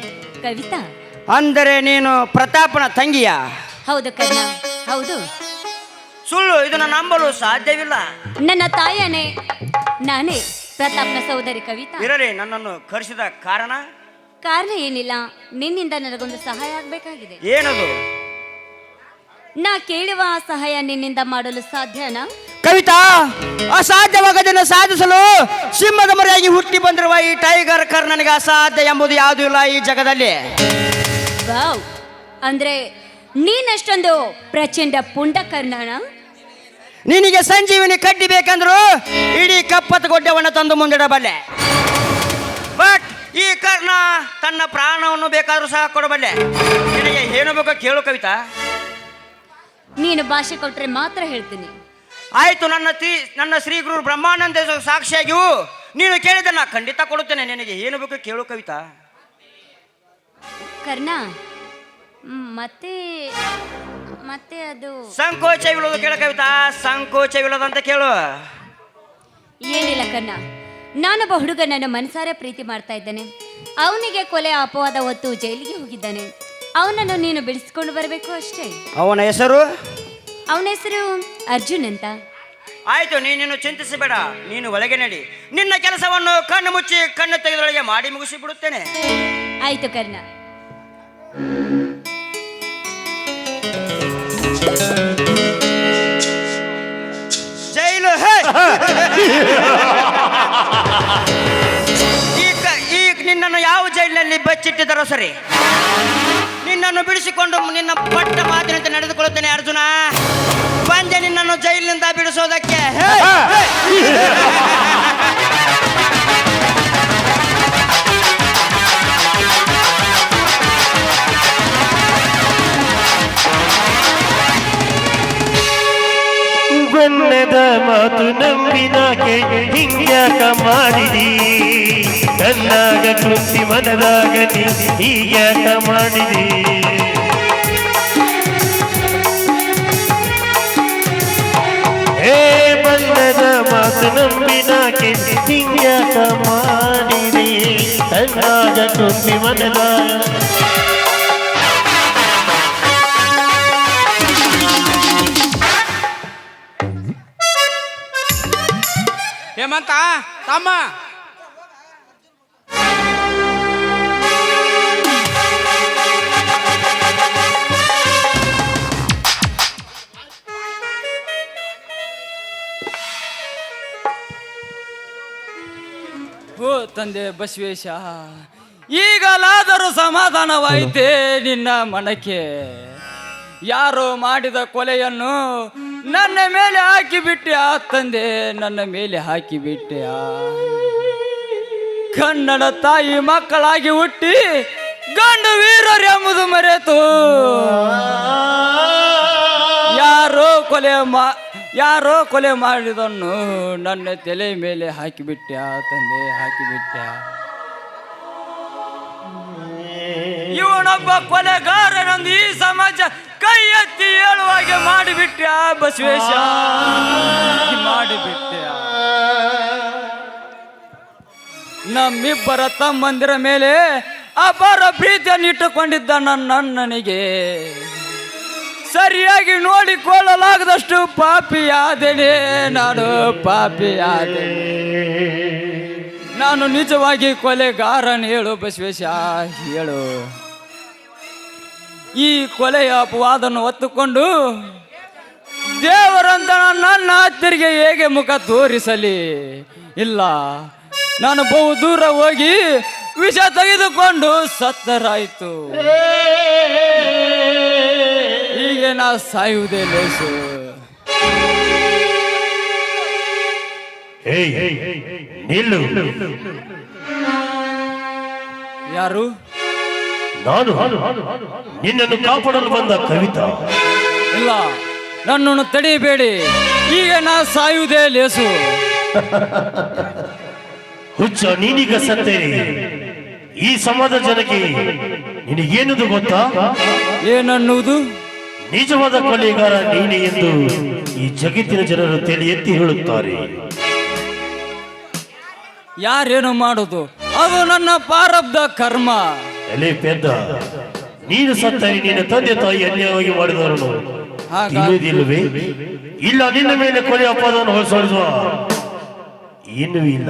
ಕವಿತಾ. ಅಂದರೆ ನೀನು ಪ್ರತಾಪನ ತಂಗಿಯ? ಹೌದು ಕರ್ಣ, ಹೌದು. ಸುಳ್ಳು, ಇದನ್ನು ನಂಬಲು ಸಾಧ್ಯವಿಲ್ಲ. ನನ್ನ ತಾಯನೇ, ನಾನೇ ಪ್ರತಾಪ್ನ ಸಹೋದರಿ ಕವಿತಾ. ಇರಲಿ, ನನ್ನನ್ನು ಕರೆಸಿದ ಕಾರಣ? ಕಾರಣ ಏನಿಲ್ಲ, ನಿನ್ನಿಂದ ನನಗೊಂದು ಸಹಾಯ ಆಗಬೇಕಾಗಿದೆ. ಏನದು? ನಾ ಕೇಳುವ ಆ ಸಹಾಯ ನಿನ್ನಿಂದ ಮಾಡಲು ಸಾಧ್ಯನಾ? ಕವಿತಾ, ಅಸಾಧ್ಯವಾಗದನ್ನು ಸಾಧಿಸಲು ಸಿಂಹದ ಮರೆಯಾಗಿ ಹುಟ್ಟಿ ಬಂದಿರುವ ಈ ಟೈಗರ್ ಕರ್ಣನಿಗೆ ಅಸಾಧ್ಯ ಎಂಬುದು ಯಾವುದೂ ಇಲ್ಲ ಈ ಜಗದಲ್ಲಿ. ವಾವ್, ಅಂದ್ರೆ ನೀನಷ್ಟೊಂದು ಪ್ರಚಂಡ ಪುಂಡ ಕರ್ಣನ? ನಿನಗೆ ಸಂಜೀವಿನಿ ಕಡ್ಡಿ ಬೇಕಂದ್ರು ಇಡೀ ಕಪ್ಪತ್ತು ಗೊಡ್ಡವನ್ನು ತಂದು ಮುಂದಿಡಬಲ್ಲೆ. ಬಟ್ ಈ ಕರ್ಣ ತನ್ನ ಪ್ರಾಣವನ್ನು ಬೇಕಾದ್ರೂ ಸಹ ಕೊಡಬಲ್ಲೆ. ನಿನಗೆ ಏನು ಬೇಕೋ ಕೇಳು ಕವಿತಾ. ನೀನು ಭಾಷೆ ಕೊಟ್ರೆ ಮಾತ್ರ ಹೇಳ್ತೀನಿ. ಆಯ್ತು, ನನ್ನ ಶ್ರೀ ಗುರು ಬ್ರಹ್ಮಾನಂದ ಸಾಕ್ಷಿಯಾಗಿಯೂ ನೀನು ಕೇಳಿದ ನಾ ಖಂಡಿತ ಕೊಡುತ್ತೇನೆ. ನಿನಗೆ ಏನು ಬೇಕು ಕೇಳು ಕವಿತಾ. ಕರ್ಣ, ಮತ್ತೆ ಮತ್ತೆ ಅದು ಸಂಕೋಚವಿಲ್ಲದು ಕೇಳು ಕವಿತಾ, ಸಂಕೋಚವಿಲ್ಲದಂತ ಕೇಳು. ಏನಿಲ್ಲ ಕರ್ಣ, ನಾನೊಬ್ಬ ಹುಡುಗ ನನ್ನ ಮನಸಾರೆ ಪ್ರೀತಿ ಮಾಡ್ತಾ ಇದ್ದಾನೆ. ಅವನಿಗೆ ಕೊಲೆ ಅಪವಾದ ಹೊತ್ತು ಜೈಲಿಗೆ ಹೋಗಿದ್ದಾನೆ. ಅವನನ್ನು ನೀನು ಬಿಡಿಸ್ಕೊಂಡು ಬರಬೇಕು ಅಷ್ಟೇ. ಅವನ ಹೆಸರು ಅರ್ಜುನ್ ಅಂತ. ಆಯ್ತು, ನೀನು ಚಿಂತಿಸಬೇಡ. ನೀನು ಒಳಗೆ ನಡಿ. ನಿನ್ನ ಕೆಲಸವನ್ನು ಕಣ್ಣು ಮುಚ್ಚಿ ಕಣ್ಣು ತೆಗೆದೊಳಗೆ ಮಾಡಿ ಮುಗಿಸಿ ಬಿಡುತ್ತೇನೆ. ಆಯ್ತು ಕರ್ಣ. ಜೈಲು ಈಗ ನಿನ್ನನ್ನು ಯಾವ ಜೈಲಿನಲ್ಲಿ ಬಚ್ಚಿಟ್ಟಿದ್ದಾರೋ ಸರಿ, ನಿನ್ನನ್ನು ಬಿಡಿಸಿಕೊಂಡು ನಿನ್ನ ಪಟ್ಟ ಮಾತಿನಂತೆ ನಡೆದುಕೊಳ್ಳುತ್ತೇನೆ ಅರ್ಜುನ. ಬಂದೆ ನಿನ್ನನ್ನು ಜೈಲಿನಿಂದ ಬಿಡಿಸೋದಕ್ಕೆ. ಬಣ್ಣದ ಮಾತು ನಂಬಿನಾಕೆ ಹಿಂಗ್ಯಾಕ ಮಾಡಿದಿ, ಕಣ್ಣಾಗ ಕೃತಿ ಮನದಾಗ ನೀ ಹೀಗ್ಯಾಕ ಮಾಡಿದಿ. ಹೇ ಬಣ್ಣದ ಮಾತು ನಂಬಿನಾಕೆ ಹಿಂಗ್ಯಾಕ ಮಾಡಿದಿ, ಕಣ್ಣಾಗ ಕೃತಿ ಮನದಾಗ. ಹೇಮಂತ ತಮ್ಮ, ಓ ತಂದೆ ಬಸವೇಶ, ಈಗಲಾದರೂ ಸಮಾಧಾನವಾಯಿತೆ ನಿನ್ನ ಮನಕ್ಕೆ. ಯಾರೋ ಮಾಡಿದ ಕೊಲೆಯನ್ನು ನನ್ನ ಮೇಲೆ ಹಾಕಿಬಿಟ್ಟ್ಯಾ ತಂದೆ, ನನ್ನ ಮೇಲೆ ಹಾಕಿಬಿಟ್ಟ್ಯಾ. ಕನ್ನಡ ತಾಯಿ ಮಕ್ಕಳಾಗಿ ಹುಟ್ಟಿ ಗಂಡು ವೀರರೆಂಬುದು ಮರೆತು ಯಾರೋ ಕೊಲೆ ಮಾಡಿದನ್ನು ನನ್ನ ತಲೆ ಮೇಲೆ ಹಾಕಿಬಿಟ್ಟ್ಯಾ ತಂದೆ, ಹಾಕಿಬಿಟ್ಟ್ಯಾ. ಇವನೊಬ್ಬ ಕೊಲೆಗಾರನೊಂದು ಈ ಸಮಾಜ ಕೈ ಎತ್ತಿ ಹೇಳುವಾಗೆ ಮಾಡಿಬಿಟ್ಟ್ಯಾ ಬಸವೇಶ, ಮಾಡಿಬಿಟ್ಟ್ಯಾ. ನಮ್ಮಿಬ್ಬರ ತಮ್ಮಂದಿರ ಮೇಲೆ ಅಪಾರ ಪ್ರೀತಿಯನ್ನು ಇಟ್ಟುಕೊಂಡಿದ್ದ ನನ್ನನಿಗೆ ಸರಿಯಾಗಿ ನೋಡಿಕೊಳ್ಳಲಾಗದಷ್ಟು ಪಾಪಿಯಾದೆನೆ, ನಾನು ಪಾಪಿಯಾದೆನೆ. ನಾನು ನಿಜವಾಗಿ ಕೊಲೆಗಾರನ ಹೇಳು ಬಸವೇಶ, ಹೇಳು. ಈ ಕೊಲೆಯ ಅಪವಾದವನ್ನು ಹೊತ್ತುಕೊಂಡು ದೇವರಂತ ನನ್ನ ಹತ್ತಿರಿಗೆ ಹೇಗೆ ಮುಖ ತೋರಿಸಲಿ? ಇಲ್ಲ, ನಾನು ಬಹು ದೂರ ಹೋಗಿ ವಿಷ ತೆಗೆದುಕೊಂಡು ಸತ್ತರಾಯಿತು. ಹೀಗೆ ನಾ ಸಾಯುವುದೇ ಲೇಸು. ನಿಲ್ಲು. ಯಾರು? ನಾನು ನಿನ್ನನ್ನು ಕಾಪಾಡಲು ಬಂದ ಕವಿತಾ. ಇಲ್ಲ, ನನ್ನನ್ನು ತಡೆಯಬೇಡಿ. ಈಗ ನಾ ಸಾಯುವುದೇ ಲೇಸು. ಹುಚ್ಚ, ನೀನೀಗ ಸತ್ತೇನೆ. ಈ ಸಮಾಜ ಜನಕ್ಕೆ ನಿನಗೇನುದು ಗೊತ್ತಾ? ಏನನ್ನುವುದು? ನಿಜವಾದ ಕೊಲೆಗಾರ ನೀನೆ ಎಂದು ಈ ಜಗತ್ತಿನ ಜನರು ತಲೆ ಎತ್ತಿ ಹೇಳುತ್ತಾರೆ. ಯಾರೇನು ಮಾಡುದು, ಅದು ನನ್ನ ಪ್ರಾರಬ್ಧ ಕರ್ಮ. ಎಲೆ ಪೆದ್ದ, ನೀನು ಸತ್ತರೆ ನಿನ್ನ ತಂದೆ ತಾಯಿ ಅನ್ಯಾಯವಾಗಿ ಮಾಡಿದವರನ್ನು ತಿಳಿಯುವುದಿಲ್ಲವೇ? ಇಲ್ಲ, ನಿನ್ನ ಮೇಲೆ ಕೊಲೆ ಅಪವಾದವನ್ನು ಹೊರಡಿಸುವ ಇನ್ನೂ ಇಲ್ಲ.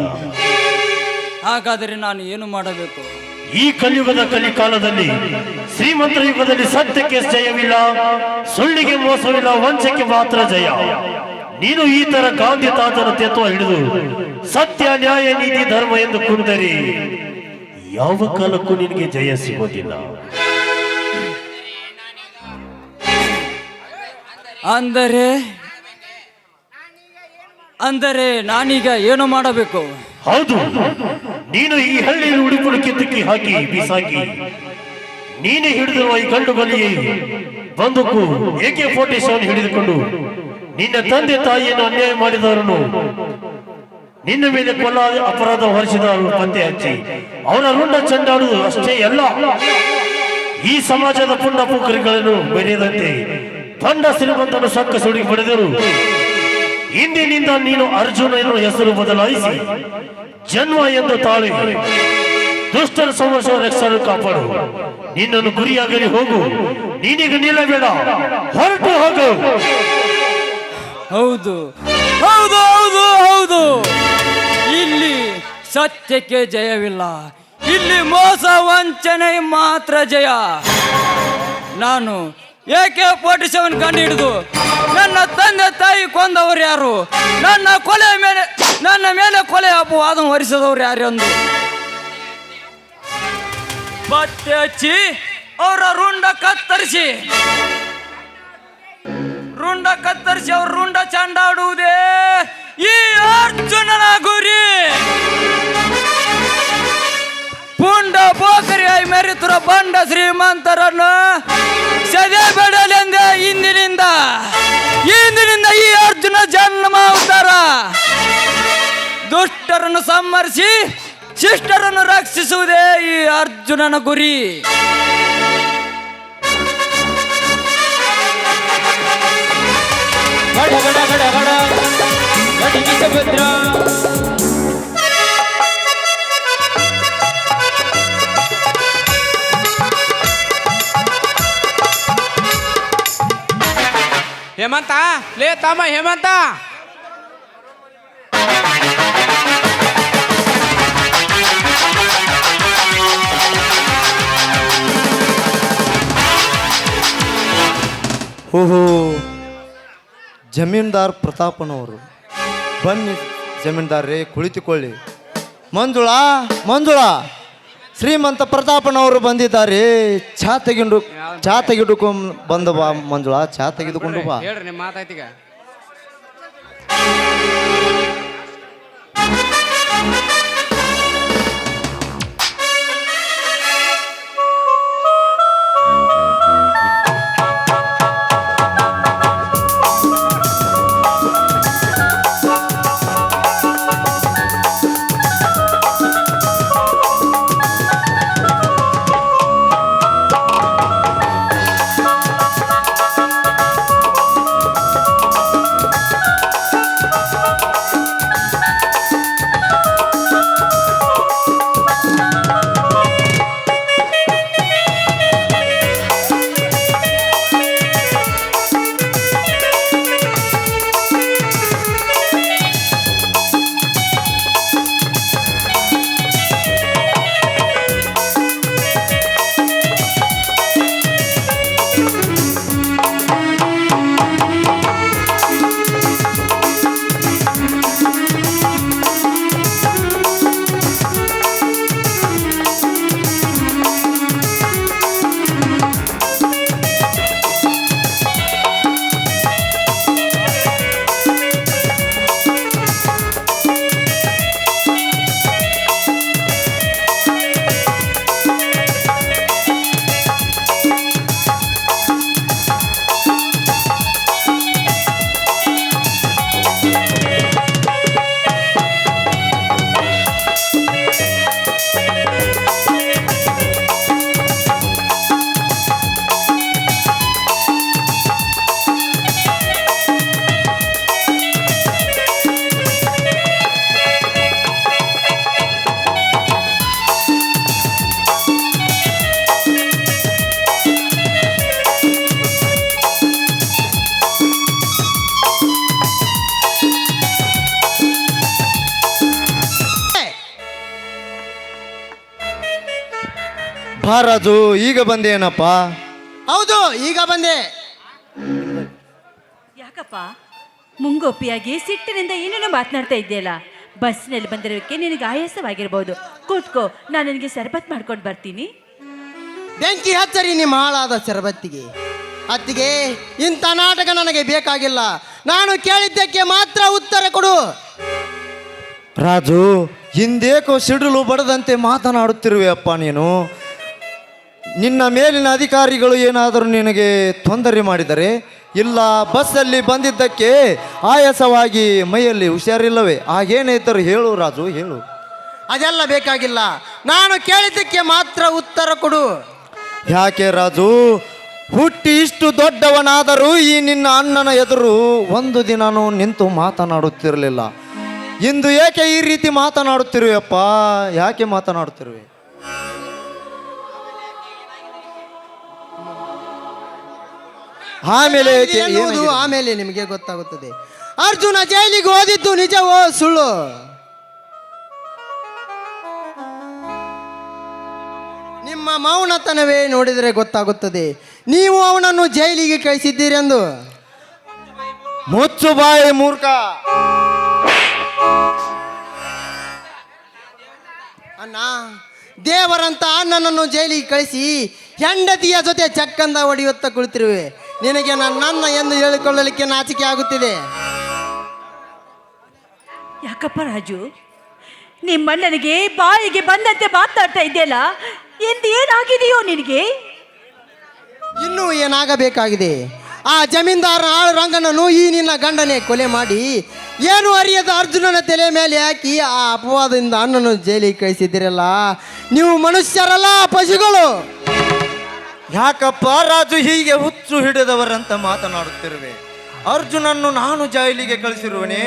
ಹಾಗಾದರೆ ನಾನು ಏನು ಮಾಡಬೇಕು? ಈ ಕಲಿಯುಗದ ಕಲಿಕಾಲದಲ್ಲಿ, ಶ್ರೀಮಂತರ ಯುಗದಲ್ಲಿ ಸತ್ಯಕ್ಕೆ ಜಯವಿಲ್ಲ, ಸುಳ್ಳಿಗೆ ಮೋಸವಿಲ್ಲ, ವಂಚಕ್ಕೆ ಮಾತ್ರ ಜಯ. ನೀನು ಈ ತರ ಗಾಂಧಿ ತಾತನ ತತ್ವ ಹಿಡಿದು ಸತ್ಯ, ನ್ಯಾಯ, ನೀತಿ, ಧರ್ಮ ಎಂದು ಕುಂದರೆ ಯಾವ ಕಾಲಕ್ಕೂ ನಿನಗೆ ಜಯ ಸಿಗೋದಿಲ್ಲ. ಅಂದರೆ ನಾನೀಗ ಏನು ಮಾಡಬೇಕು? ಹೌದು, ನೀನು ಈ ಹಳ್ಳಿಯಲ್ಲಿ ಉಡುಪುಡು ಕಿತ್ತಕ್ಕಿ ಹಾಕಿ ಬಿಸಾಕಿ ನೀನೇ ಹಿಡಿದಿರುವ ಈ ಗಂಡು ಬಲಿಯೇ ಬಂದೂಕು AK-47 ಹಿಡಿದುಕೊಂಡು ನಿನ್ನ ತಂದೆ ತಾಯಿಯನ್ನು ಅನ್ಯಾಯ ಮಾಡಿದವರನ್ನು ನಿನ್ನ ಮೇಲೆ ಕೊಲ್ಲ ಅಪರಾಧ ಹೊರಿಸಿದವರು ಪತ್ತೆ ಹಚ್ಚಿ ಅವರ ರುಂಡ ಚಂಡಾಡುವುದು ಅಷ್ಟೇ ಅಲ್ಲ, ಈ ಸಮಾಜದ ಪುಂಡ ಪುಕ್ಕರಿಗಳನ್ನು ಬೆರೆಯದಂತೆ ತಂಡ ಶ್ರೀಮಂತನು ಸಕ್ಕ ಸುಡಿ ಪಡೆದರು. ಇಂದಿನಿಂದ ನೀನು ಅರ್ಜುನನ ಹೆಸರು ಬದಲಾಯಿಸಿ ಜನ್ಮ ಎಂದು ತಾಳಿ ದುಷ್ಟರ ಸಮಸ್ಯೆ ರಕ್ಷಣೆ ಕಾಪಾಡು. ನಿನ್ನನ್ನು ಗುರಿಯಾಗಲಿ ಹೋಗು, ನೀನೀಗ ನಿಲ್ಲಬೇಡ, ಹೊರಟು ಹೋಗು. ಹೌದು ಹೌದು ಹೌದು ಹೌದು, ಇಲ್ಲಿ ಸತ್ಯಕ್ಕೆ ಜಯವಿಲ್ಲ, ಇಲ್ಲಿ ಮೋಸ ವಂಚನೆ ಮಾತ್ರ ಜಯ. ನಾನು AK-47 ಕಂಡು ಹಿಡಿದು ನನ್ನ ತಂದೆ ತಾಯಿ ಕೊಂದವರು ಯಾರು, ನನ್ನ ಮೇಲೆ ಕೊಲೆ ಅಪವಾದ ಹೊರಿಸಿದವರು ಯಾರು ಎಂದು ಪತ್ತೆ ಹಚ್ಚಿ ಅವರ ರುಂಡ ಕತ್ತರಿಸಿ ಅವ್ರ ರುಂಡ ಚಂಡಾಡುವುದೇ ಈ ಅರ್ಜುನನ ಗುರಿ. ಪುಂಡ ಪೋಖರಿಯಾಗಿ ಮೆರೆತಿರ ಬಂಡ ಶ್ರೀಮಂತರನ್ನು ಸದೆ ಬೆಡಲೆಂದೇ ಇಂದಿನಿಂದ ಈ ಅರ್ಜುನ ಜನ್ಮ ಅವತಾರ. ದುಷ್ಟರನ್ನು ಸಂಹರಿಸಿ ಶಿಷ್ಟರನ್ನು ರಕ್ಷಿಸುವುದೇ ಈ ಅರ್ಜುನನ ಗುರಿ. ಗಡ ಗಡ ಗಡ ಗಡ ಗಡಿಗೆ ಸುಭದ್ರ. ಹೇಮಂತ, ಲೇ ತಮ್ಮ ಹೇಮಂತ, ಓಹೋ, ಜಮೀನ್ದಾರ್ ಪ್ರತಾಪನವರು. ಬನ್ನಿ ಜಮೀನ್ದಾರ್ರೇ, ಕುಳಿತುಕೊಳ್ಳಿ. ಮಂಜುಳಾ, ಶ್ರೀಮಂತ ಪ್ರತಾಪನವರು ಬಂದಿದ್ದಾರೆ. ಚಾ ತೆಗೆದುಕೊಂಡು ಬಂದ ಬಾ ಮಂಜುಳಾ, ಚಾ ತೆಗೆದುಕೊಂಡು ಬಾ. ಹೇಳ್ರಿ ನಿಮ್ಮ ಮಾತಾಯ್ತೀಗ. ಮಹಾರಾಜು, ಈಗ ಬಂದೇನಪ್ಪ? ಹೌದು, ಈಗ ಬಂದೆ. ಯಾಕಪ್ಪ ಮುಂಗೋಪಿಯಾಗಿ ಸಿಟ್ಟಿನಿಂದ ಏನೇನೋ ಮಾತನಾಡ್ತಾ ಇದ್ದೀಯಲ್ಲ? ಬಸ್ನಲ್ಲಿ ಬಂದಿರೋಕ್ಕೆ ನಿನಗೆ ಆಯಾಸವಾಗಿರ್ಬೋದು. ಕೂತ್ಕೋ, ನಾನು ನಿನಗೆ ಶರಬತ್ ಮಾಡ್ಕೊಂಡು ಬರ್ತೀನಿ. ಬೆಂಕಿ ಹಚ್ಚರಿ ನಿಮ್ಮ ಹಾಳಾದ ಶರಬತ್ತಿಗೆ. ಅತ್ತಿಗೆ, ಇಂಥ ನಾಟಕ ನನಗೆ ಬೇಕಾಗಿಲ್ಲ. ನಾನು ಕೇಳಿದ್ದಕ್ಕೆ ಮಾತ್ರ ಉತ್ತರ ಕೊಡು. ರಾಜು, ಹಿಂದೇಕೋ ಸಿಡಿಲು ಬಡದಂತೆ ಮಾತನಾಡುತ್ತಿರುವೆ ಅಪ್ಪ ನೀನು. ನಿನ್ನ ಮೇಲಿನ ಅಧಿಕಾರಿಗಳು ಏನಾದರೂ ನಿನಗೆ ತೊಂದರೆ ಮಾಡಿದರೆ, ಇಲ್ಲ ಬಸ್ಸಲ್ಲಿ ಬಂದಿದ್ದಕ್ಕೆ ಆಯಾಸವಾಗಿ ಮೈಯಲ್ಲಿ ಹುಷಾರಿಲ್ಲವೇ, ಹಾಗೇನಿದ್ದರೂ ಹೇಳು ರಾಜು, ಹೇಳು. ಅದೆಲ್ಲ ಬೇಕಾಗಿಲ್ಲ, ನಾನು ಕೇಳಿದ್ದಕ್ಕೆ ಮಾತ್ರ ಉತ್ತರ ಕೊಡು. ಯಾಕೆ ರಾಜು, ಹುಟ್ಟಿ ಇಷ್ಟು ದೊಡ್ಡವನಾದರೂ ಈ ನಿನ್ನ ಅಣ್ಣನ ಎದುರು ಒಂದು ದಿನನೂ ನಿಂತು ಮಾತನಾಡುತ್ತಿರಲಿಲ್ಲ. ಇಂದು ಏಕೆ ಈ ರೀತಿ ಮಾತನಾಡುತ್ತಿರುವೆಯಪ್ಪ, ಯಾಕೆ ಮಾತನಾಡುತ್ತಿರುವೆ? ಆಮೇಲೆ ಏಕೆ? ಎನ್ನುವುದು ಆಮೇಲೆ ನಿಮಗೆ ಗೊತ್ತಾಗುತ್ತದೆ. ಅರ್ಜುನ ಜೈಲಿಗೆ ಹೋದಿದ್ದು ನಿಜವೋ ಸುಳ್ಳು? ನಿಮ್ಮ ಮೌನತನವೇ ನೋಡಿದರೆ ಗೊತ್ತಾಗುತ್ತದೆ ನೀವು ಅವನನ್ನು ಜೈಲಿಗೆ ಕಳಿಸಿದ್ದೀರೆಂದು. ಮುಚ್ಚು ಬಾಯಿ ಮೂರ್ಖ. ಅಣ್ಣ, ದೇವರಂತ ಅಣ್ಣನನ್ನು ಜೈಲಿಗೆ ಕಳಿಸಿ ಹೆಂಡತಿಯ ಜೊತೆ ಚಕ್ಕಂದ ಹೊಡೆಯುತ್ತಾ ಕುಳಿತಿರುವೆ. ನಿನಗೆ ನನ್ನ ಎಂದು ಹೇಳಿಕೊಳ್ಳಲಿಕ್ಕೆ ನಾಚಿಕೆ ಆಗುತ್ತಿದೆ. ಯಾಕಪ್ಪ ರಾಜು, ನಿಮ್ಮಣ್ಣನಿಗೆ ಬಾಯಿಗೆ ಬಂದಂತೆ ಮಾತಾಡ್ತಾ ಇದೆಯಲ್ಲ, ಎಂದು ಏನಾಗಿದೆಯೋ ನಿನಗೆ? ಇನ್ನೂ ಏನಾಗಬೇಕಾಗಿದೆ? ಆ ಜಮೀನ್ದಾರ ರಂಗನನ್ನು ಈ ನಿನ್ನ ಗಂಡನೇ ಕೊಲೆ ಮಾಡಿ ಏನು ಅರಿಯದ ಅರ್ಜುನನ ತಲೆ ಮೇಲೆ ಹಾಕಿ ಆ ಅಪವಾದದಿಂದ ಅಣ್ಣನ ಜೈಲಿಗೆ ಕಳಿಸಿದ್ದೀರಲ್ಲ. ನೀವು ಮನುಷ್ಯರಲ್ಲ, ಪಶುಗಳು. ಯಾಕಪ್ಪ ರಾಜು ಹೀಗೆ ಹುಚ್ಚು ಹಿಡಿದವರಂತ ಮಾತನಾಡುತ್ತಿರುವೆ? ಅರ್ಜುನನ್ನು ನಾನು ಜೈಲಿಗೆ ಕಳಿಸಿರುವನೇ?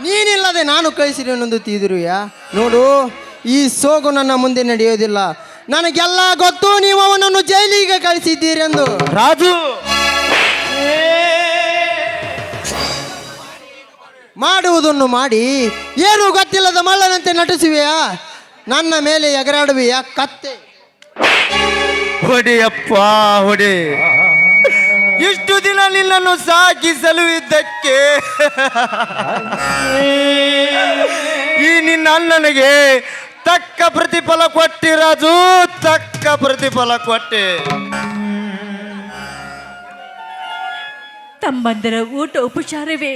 ನೀನಿಲ್ಲದೆ ನಾನು ಕಳಿಸಿರುವೆನೆಂದು ತಿಳಿದಿರುವೆಯಾ? ನೋಡು, ಈ ಸೋಗು ನನ್ನ ಮುಂದೆ ನಡೆಯೋದಿಲ್ಲ. ನನಗೆಲ್ಲ ಗೊತ್ತು ನೀವು ಅವನನ್ನು ಜೈಲಿಗೆ ಕಳಿಸಿದ್ದೀರೆಂದು. ರಾಜು, ಮಾಡುವುದನ್ನು ಮಾಡಿ ಏನು ಗೊತ್ತಿಲ್ಲದ ಮಳ್ಳನಂತೆ ನಟಿಸುವೆಯಾ? ನನ್ನ ಮೇಲೆ ಎಗರಾಡುವೆಯಾ ಕತ್ತೆ? ಹೊಡೆಯಪ್ಪ ಹೊಡೆ. ಇಷ್ಟು ದಿನ ನಿನ್ನನ್ನು ಸಾಕಿ ಸಲುವಿದ್ದಕ್ಕೆ ಈ ನಿನ್ನ ಅಣ್ಣನಿಗೆ ತಕ್ಕ ಪ್ರತಿಫಲ ಕೊಟ್ಟಿ ರಾಜು, ತಕ್ಕ ಪ್ರತಿಫಲ ಕೊಟ್ಟೆ. ತಮ್ಮಂದರ ಊಟ ಉಪಚಾರವೇ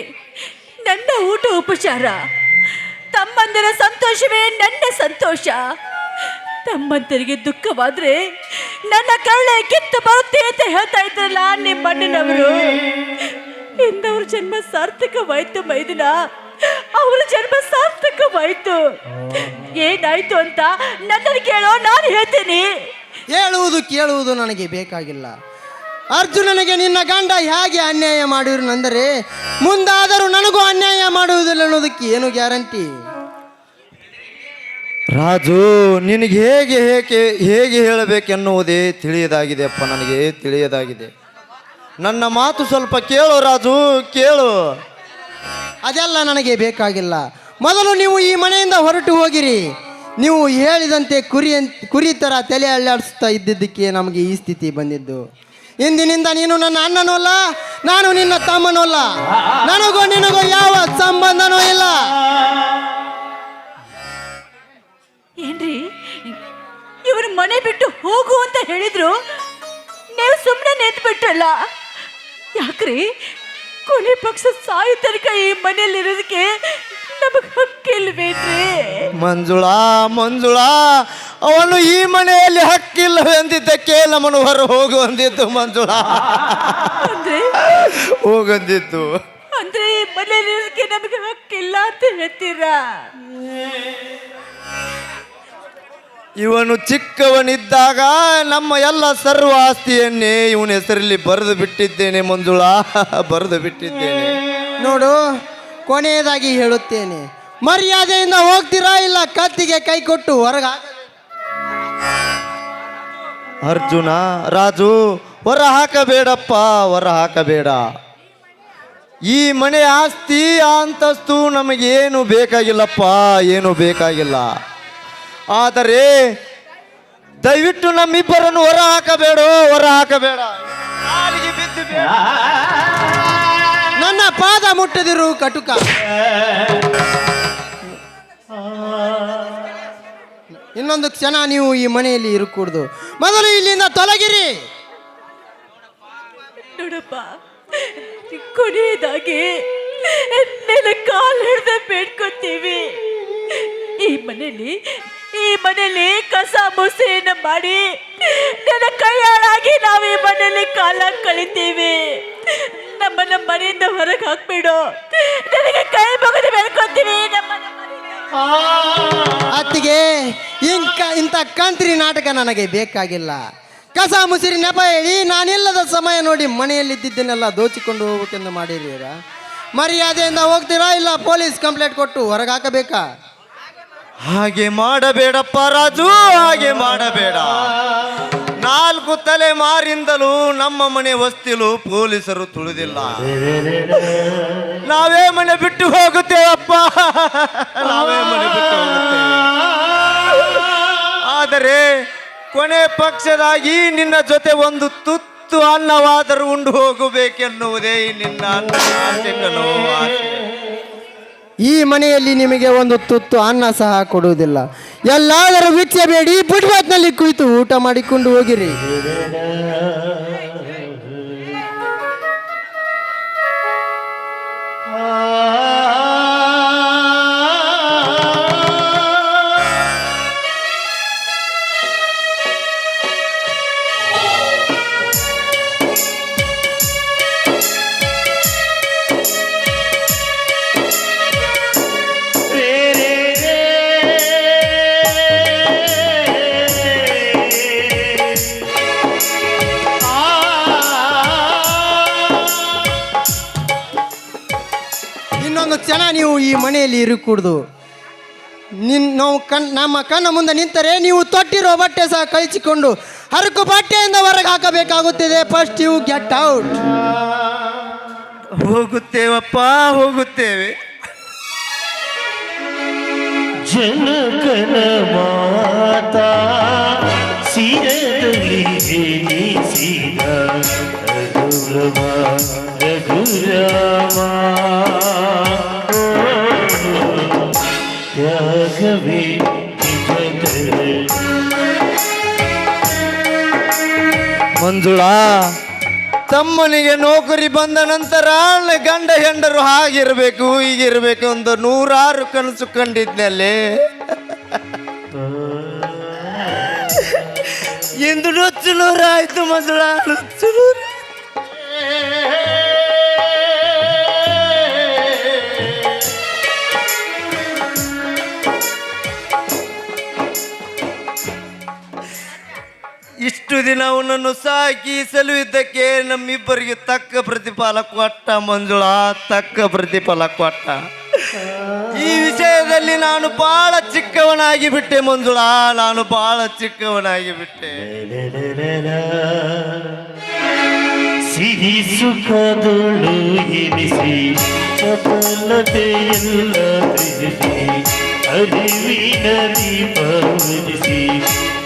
ನನ್ನ ಊಟ ಉಪಚಾರ, ತಮ್ಮಂದರ ಸಂತೋಷವೇ ನನ್ನ ಸಂತೋಷ. ತಮ್ಮಂತರಿಗೆ ದುಃಖವಾದ್ರೆ ನನ್ನ ಕರುಳೆ ಕಿತ್ತು ಬರುತ್ತೆ ಅಂತ ಹೇಳ್ತಾ ಇದ್ರಲ್ಲ ನಿಮ್ಮಣ್ಣನವರು. ಎಂದವ್ರ ಜನ್ಮ ಸಾರ್ಥಕವಾಯ್ತು ಮೈದುನ, ಅವರ ಜನ್ಮ ಸಾರ್ಥಕವಾಯ್ತು. ಏನಾಯ್ತು ಅಂತ ನನ್ನನ್ನು ಕೇಳೋ, ನಾನು ಹೇಳ್ತೀನಿ. ಹೇಳುವುದು ಕೇಳುವುದು ನನಗೆ ಬೇಕಾಗಿಲ್ಲ. ಅರ್ಜುನನಿಗೆ ನಿನ್ನ ಗಂಡ ಹೇಗೆ ಅನ್ಯಾಯ ಮಾಡಿರುನೆಂದರೆ ಮುಂದಾದರೂ ನನಗೂ ಅನ್ಯಾಯ ಮಾಡುವುದಿಲ್ಲ ಅನ್ನೋದಕ್ಕೆ ಏನು ಗ್ಯಾರಂಟಿ? ರಾಜು, ನಿನಗೆ ಹೇಗೆ ಹೇಳಬೇಕೆನ್ನುವುದೇ ತಿಳಿಯದಾಗಿದೆ ಅಪ್ಪ, ನನಗೆ ತಿಳಿಯದಾಗಿದೆ. ನನ್ನ ಮಾತು ಸ್ವಲ್ಪ ಕೇಳು ರಾಜು, ಕೇಳು. ಅದೆಲ್ಲ ನನಗೆ ಬೇಕಾಗಿಲ್ಲ. ಮೊದಲು ನೀವು ಈ ಮನೆಯಿಂದ ಹೊರಟು ಹೋಗಿರಿ. ನೀವು ಹೇಳಿದಂತೆ ಕುರಿ ಥರ ತಲೆ ಅಲ್ಲಾಡಿಸ್ತಾ ಇದ್ದಿದ್ದಕ್ಕೆ ನಮಗೆ ಈ ಸ್ಥಿತಿ ಬಂದಿದ್ದು. ಇಂದಿನಿಂದ ನೀನು ನನ್ನ ಅಣ್ಣನೂ ಅಲ್ಲ, ನಾನು ನಿನ್ನ ತಮ್ಮನೂ ಅಲ್ಲ. ನನಗೂ ನಿನಗೂ ಯಾವ ಸಂಬಂಧನೂ ಇಲ್ಲ. ಏನ್ರಿ, ಇವರು ಮನೆ ಬಿಟ್ಟು ಹೋಗು ಅಂತ ಹೇಳಿದ್ರು, ನೀವು ಸುಮ್ಮನೆ ನಿಂತ್ಬಿಟ್ರಲ್ಲ. ಯಾಕ್ರಿ, ಕೊನೆ ಪಕ್ಷ ಸಾಯೋ ತನಕ ಈ ಮನೆಯಲ್ಲಿರೋದಕ್ಕೆ ನಮಗೆ ಹಕ್ಕಿಲ್ವೇನ್ರಿ? ಮಂಜುಳಾ, ಅವನು ಈ ಮನೆಯಲ್ಲಿ ಹಕ್ಕಿಲ್ಲವೆಂದಿದ್ದಕ್ಕೆ ನಮ್ಮನ್ನು ಹೊರ ಹೋಗು ಅಂದಿದ್ದು. ಮಂಜುಳಾ ಹೋಗಂದಿದ್ದು ಅಂದ್ರೆ ಈ ಮನೆಯಲ್ಲಿರೋದಕ್ಕೆ ನಮಗೆ ಹಕ್ಕಿಲ್ಲ ಅಂತ ಹೇಳ್ತೀರಾ? ಇವನು ಚಿಕ್ಕವನಿದ್ದಾಗ ನಮ್ಮ ಎಲ್ಲ ಸರ್ವ ಆಸ್ತಿಯನ್ನೇ ಇವನ ಹೆಸರಲ್ಲಿ ಬರೆದು ಬಿಟ್ಟಿದ್ದೇನೆ ಮಂಜುಳಾ, ಬರೆದು ಬಿಟ್ಟಿದ್ದೇನೆ. ನೋಡು, ಕೊನೆಯದಾಗಿ ಹೇಳುತ್ತೇನೆ, ಮರ್ಯಾದೆಯಿಂದ ಹೋಗ್ತೀರಾ ಇಲ್ಲ ಕತ್ತಿಗೆ ಕೈ ಕೊಟ್ಟು ಹೊರಗ. ಅರ್ಜುನ, ರಾಜು, ಹೊರ ಹಾಕಬೇಡಪ್ಪ, ಹೊರ ಹಾಕಬೇಡ. ಈ ಮನೆ ಆಸ್ತಿ ಅಂತಸ್ತು ನಮಗೇನು ಬೇಕಾಗಿಲ್ಲಪ್ಪ, ಏನು ಬೇಕಾಗಿಲ್ಲ. ಆದರೆ ದಯವಿಟ್ಟು ನಮ್ಮಿಬ್ಬರನ್ನು ಹೊರ ಹಾಕಬೇಡ, ಹೊರ ಹಾಕಬೇಡ. ನನ್ನ ಪಾದ ಮುಟ್ಟದಿರು ಕಟುಕ. ಇನ್ನೊಂದು ಕ್ಷಣ ನೀವು ಈ ಮನೆಯಲ್ಲಿ ಇರಕೂಡ್ದು. ಮೊದಲು ಇಲ್ಲಿಂದ ತೊಲಗಿರಿ. ನೋಡಪ್ಪ, ಕೊನೆಯದಾಗಿ ನಿನ್ನ ಕಾಲು ಹಿಡ್ದೆ ಬೇಡ್ಕೊತೀವಿ. ಈ ಮನೆಯಲ್ಲಿ ಈ ಮನೆಯಲ್ಲಿ ಕಸ ಮುಸೆಯನ್ನು ಮಾಡಿ ನನ್ನ ಕೈಯಾಳಾಗಿ ನಾವು ಈ ಮನೆಯಲ್ಲಿ ಕಾಲ ಕಳಿತೀವಿ. ನಮ್ಮನ್ನ ಮನೆಯಿಂದ ಹೊರಗೆ ಹಾಕ್ಬಿಡು. ನನಗೆ ಕೈ ಮುಗಿದು ಬೆಳ್ಕೊತೀವಿ. ಅತ್ತಿಗೆ ಇಂಥ ಕಂತ್ರಿ ನಾಟಕ ನನಗೆ ಬೇಕಾಗಿಲ್ಲ. ಕಸ ಮುಸಿರಿ ನೆಪ ಹೇಳಿ ನಾನಿಲ್ಲದ ಸಮಯ ನೋಡಿ ಮನೆಯಲ್ಲಿದ್ದನ್ನೆಲ್ಲ ದೋಚಿಕೊಂಡು ಹೋಗ್ಬೇಕೆಂದು ಮಾಡಿರೀರ. ಮರ್ಯಾದೆಯಿಂದ ಹೋಗ್ತೀರಾ ಇಲ್ಲ ಪೊಲೀಸ್ ಕಂಪ್ಲೇಂಟ್ ಕೊಟ್ಟು ಹೊರಗೆ ಹಾಕಬೇಕಾ? ಹಾಗೆ ಮಾಡಬೇಡಪ್ಪ ರಾಜು, ಹಾಗೆ ಮಾಡಬೇಡ. 4 ತಲೆಮಾರಿಂದಲೂ ನಮ್ಮ ಮನೆ ವಸ್ತಿಲು ಪೊಲೀಸರು ತುಳಿದಿಲ್ಲ. ನಾವೇ ಮನೆ ಬಿಟ್ಟು ಹೋಗುತ್ತೇವಪ್ಪ, ನಾವೇ ಮನೆ ಬಿಟ್ಟು ಹೋಗುತ್ತೇವೆ. ಆದರೆ ಕೊನೆ ಪಕ್ಷದಾಗಿ ನಿನ್ನ ಜೊತೆ ಒಂದು ತುತ್ತು ಅನ್ನವಾದರೂ ಉಂಡು ಹೋಗಬೇಕೆನ್ನುವುದೇ ನಿನ್ನ ಆಸೆಗಳು ಆಸೆ. ಈ ಮನೆಯಲ್ಲಿ ನಿಮಗೆ ಒಂದು ತುತ್ತು ಅನ್ನ ಸಹ ಕೊಡುವುದಿಲ್ಲ. ಎಲ್ಲಾದರೂ ಬಿಚ್ಚಬೇಡಿ, ಫುಟ್ಪಾತ್ನಲ್ಲಿ ಕುಳಿತು ಊಟ ಮಾಡಿಕೊಂಡು ಹೋಗಿರಿ. ಇನ್ನೊಂದು ಕ್ಷಣ ನೀವು ಈ ಮನೆಯಲ್ಲಿ ಇರಕೂಡ್ದು. ನಾವು ನಮ್ಮ ಕಣ್ಣ ಮುಂದೆ ನಿಂತರೆ ನೀವು ತೊಟ್ಟಿರೋ ಬಟ್ಟೆ ಸಹ ಕಳಿಸಿಕೊಂಡು ಹರಕು ಬಟ್ಟೆಯಿಂದ ಹೊರಗೆ ಹಾಕಬೇಕಾಗುತ್ತದೆ. First you get out. ಹೋಗುತ್ತೇವಪ್ಪ, ಹೋಗುತ್ತೇವೆ. ಜನಕನ ಮಾತಾ ಸಿರದಲ್ಲಿ ಜನಿಸಿದ ರಘುರಾಮ ತ್ಯಾಗವೇ ಮಂಜುಳಾ, ತಮ್ಮನಿಗೆ ನೌಕರಿ ಬಂದ ನಂತರ ಗಂಡ ಹೆಂಡರು ಹಾಗಿರ್ಬೇಕು ಹೀಗಿರ್ಬೇಕು ಒಂದು 100 ಕನಸು ಕಂಡಿದ್ನಲ್ಲಿ. ಎಂದು ನುಚ್ಚುನೂರು ಆಯ್ತು ಮಂಜುಳಾ, ನುಚ್ಚುನೂರು. ಇಷ್ಟು ದಿನ ಅವನನ್ನು ಸಾಕಿ ಸಲುವಿದ್ದಕ್ಕೆ ನಮ್ಮಿಬ್ಬರಿಗೆ ತಕ್ಕ ಪ್ರತಿಫಲ ಕೊಟ್ಟ ಮಂಜುಳಾ, ತಕ್ಕ ಪ್ರತಿಫಲ ಕೊಟ್ಟ. ಈ ವಿಷಯದಲ್ಲಿ ನಾನು ಬಹಳ ಚಿಕ್ಕವನಾಗಿ ಬಿಟ್ಟೆ ಮಂಜುಳಾ, ನಾನು ಬಹಳ ಚಿಕ್ಕವನಾಗಿ ಬಿಟ್ಟೆ. ಸಿಹಿ ಸುಖದೊಳು ಎನಿಸಿ ಸಫಲತೆಯೆಲ್ಲ ತಿಳಿಸಿ ಅರಿವಿನ ದೀಪವಿಸಿ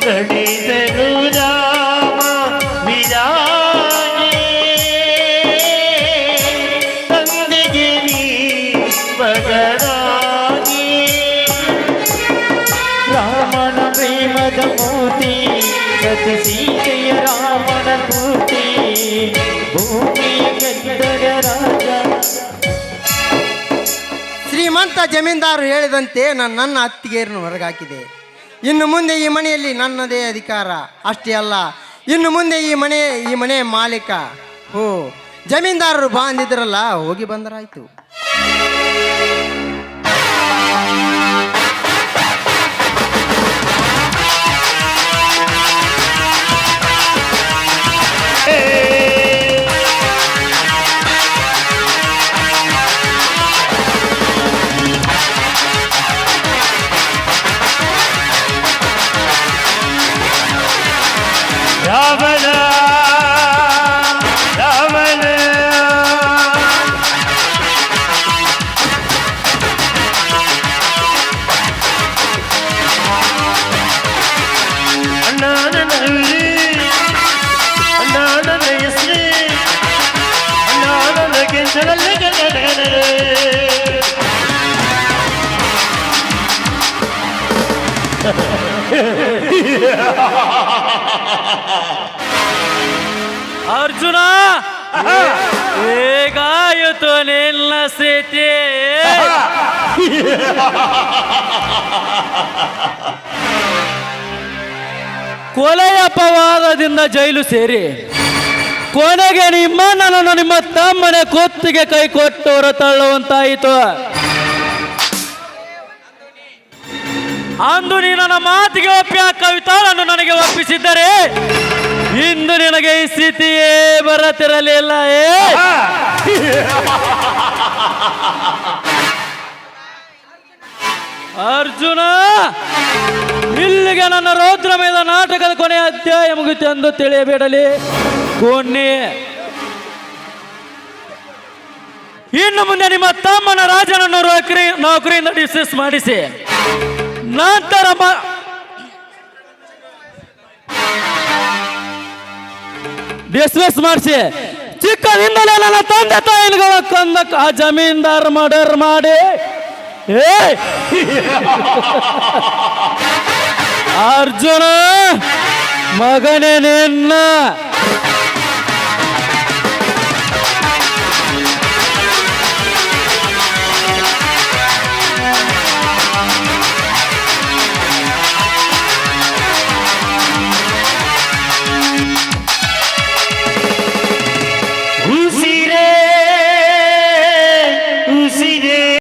ನಡೆದನು ರಾಮ ವಿರಾಜೆ. ತಂದೆಗೆ ನೀ ಮಗನಾಗಿ ರಾಮನ ಪ್ರೇಮದ ಮೂರ್ತಿ, ಸತಿ ಸೀತೆಯ ರಾಮನ ಪೂರ್ತಿ, ಭೂಮಿಯ ಗೆದ್ದರ ರಾಜ. ಶ್ರೀಮಂತ ಜಮೀನ್ದಾರು ಹೇಳಿದಂತೆ ನನ್ನ ಅತ್ತಿಗೆಯರನ್ನು ಹೊರಗಾಕಿದೆ. ಇನ್ನು ಮುಂದೆ ಈ ಮನೆಯಲ್ಲಿ ನನ್ನದೇ ಅಧಿಕಾರ. ಅಷ್ಟೇ ಅಲ್ಲ, ಇನ್ನು ಮುಂದೆ ಈ ಮನೆ ಮಾಲೀಕ. ಓ, ಜಮೀನ್ದಾರರು ಬಾ ಅಂದಿದ್ರಲ್ಲ, ಹೋಗಿ ಬಂದರಾಯ್ತು. ರಾವಣ ರಾವಣ ಅಣ್ಣನ ನಲ್ಲಿ ಅಣ್ಣನ ನಯಸ್ಲಿ ಅಣ್ಣನ ಗೆಂಜಲಲ್ಲಿ ಅರ್ಜುನ, ಹೇಗಾಯಿತು ನಿನ್ನ ಸ್ಥಿತಿ? ಕೊಲೆಯ ಅಪವಾದದಿಂದ ಜೈಲು ಸೇರಿ ಕೊನೆಗೆ ನಿಮ್ಮ ನನ್ನನ್ನು ನಿಮ್ಮ ತಮ್ಮನೆ ಕೊತ್ತಿಗೆ ಕೈ ಕೊಟ್ಟು ಹೊರ ತಳ್ಳುವಂತಾಯಿತು. ಅಂದು ನೀ ನನ್ನ ಮಾತಿಗೆ ಒಪ್ಪಿ ಆ ಕವಿತಾಳನ್ನು ನನಗೆ ಒಪ್ಪಿಸಿದ್ದರೆ ಇಂದು ನಿನಗೆ ಈ ಸ್ಥಿತಿಯೇ ಬರತಿರಲಿಲ್ಲ. ಅರ್ಜುನ, ಇಲ್ಲಿಗೆ ನನ್ನ ರೌದ್ರಮೇಧ ನಾಟಕದ ಕೊನೆಯ ಅಧ್ಯಾಯ ಮುಗಿತು ಎಂದು ತಿಳಿಯಬೇಡಲಿ. ಕೊನೆ ಇನ್ನು ಮುಂದೆ ನಿಮ್ಮ ತಮ್ಮನ ರಾಜನನ್ನು ನೌಕರಿಯಿಂದ ಡಿಸ್ಮಿಸ್ ಮಾಡಿಸಿ ನಂತರ ಡಿಸ್ಮಿಸ್ ಮಾಡಿಸಿ ಚಿಕ್ಕದಿಂದಲೇ ನನ್ನ ತಂದೆ ತಾಯಿಗಳ ಕೊಂದ ಆ ಜಮೀನ್ದಾರ್ ಮರ್ಡರ್ ಮಾಡಿ ಅರ್ಜುನ ಮಗನೇ ನಿನ್ನ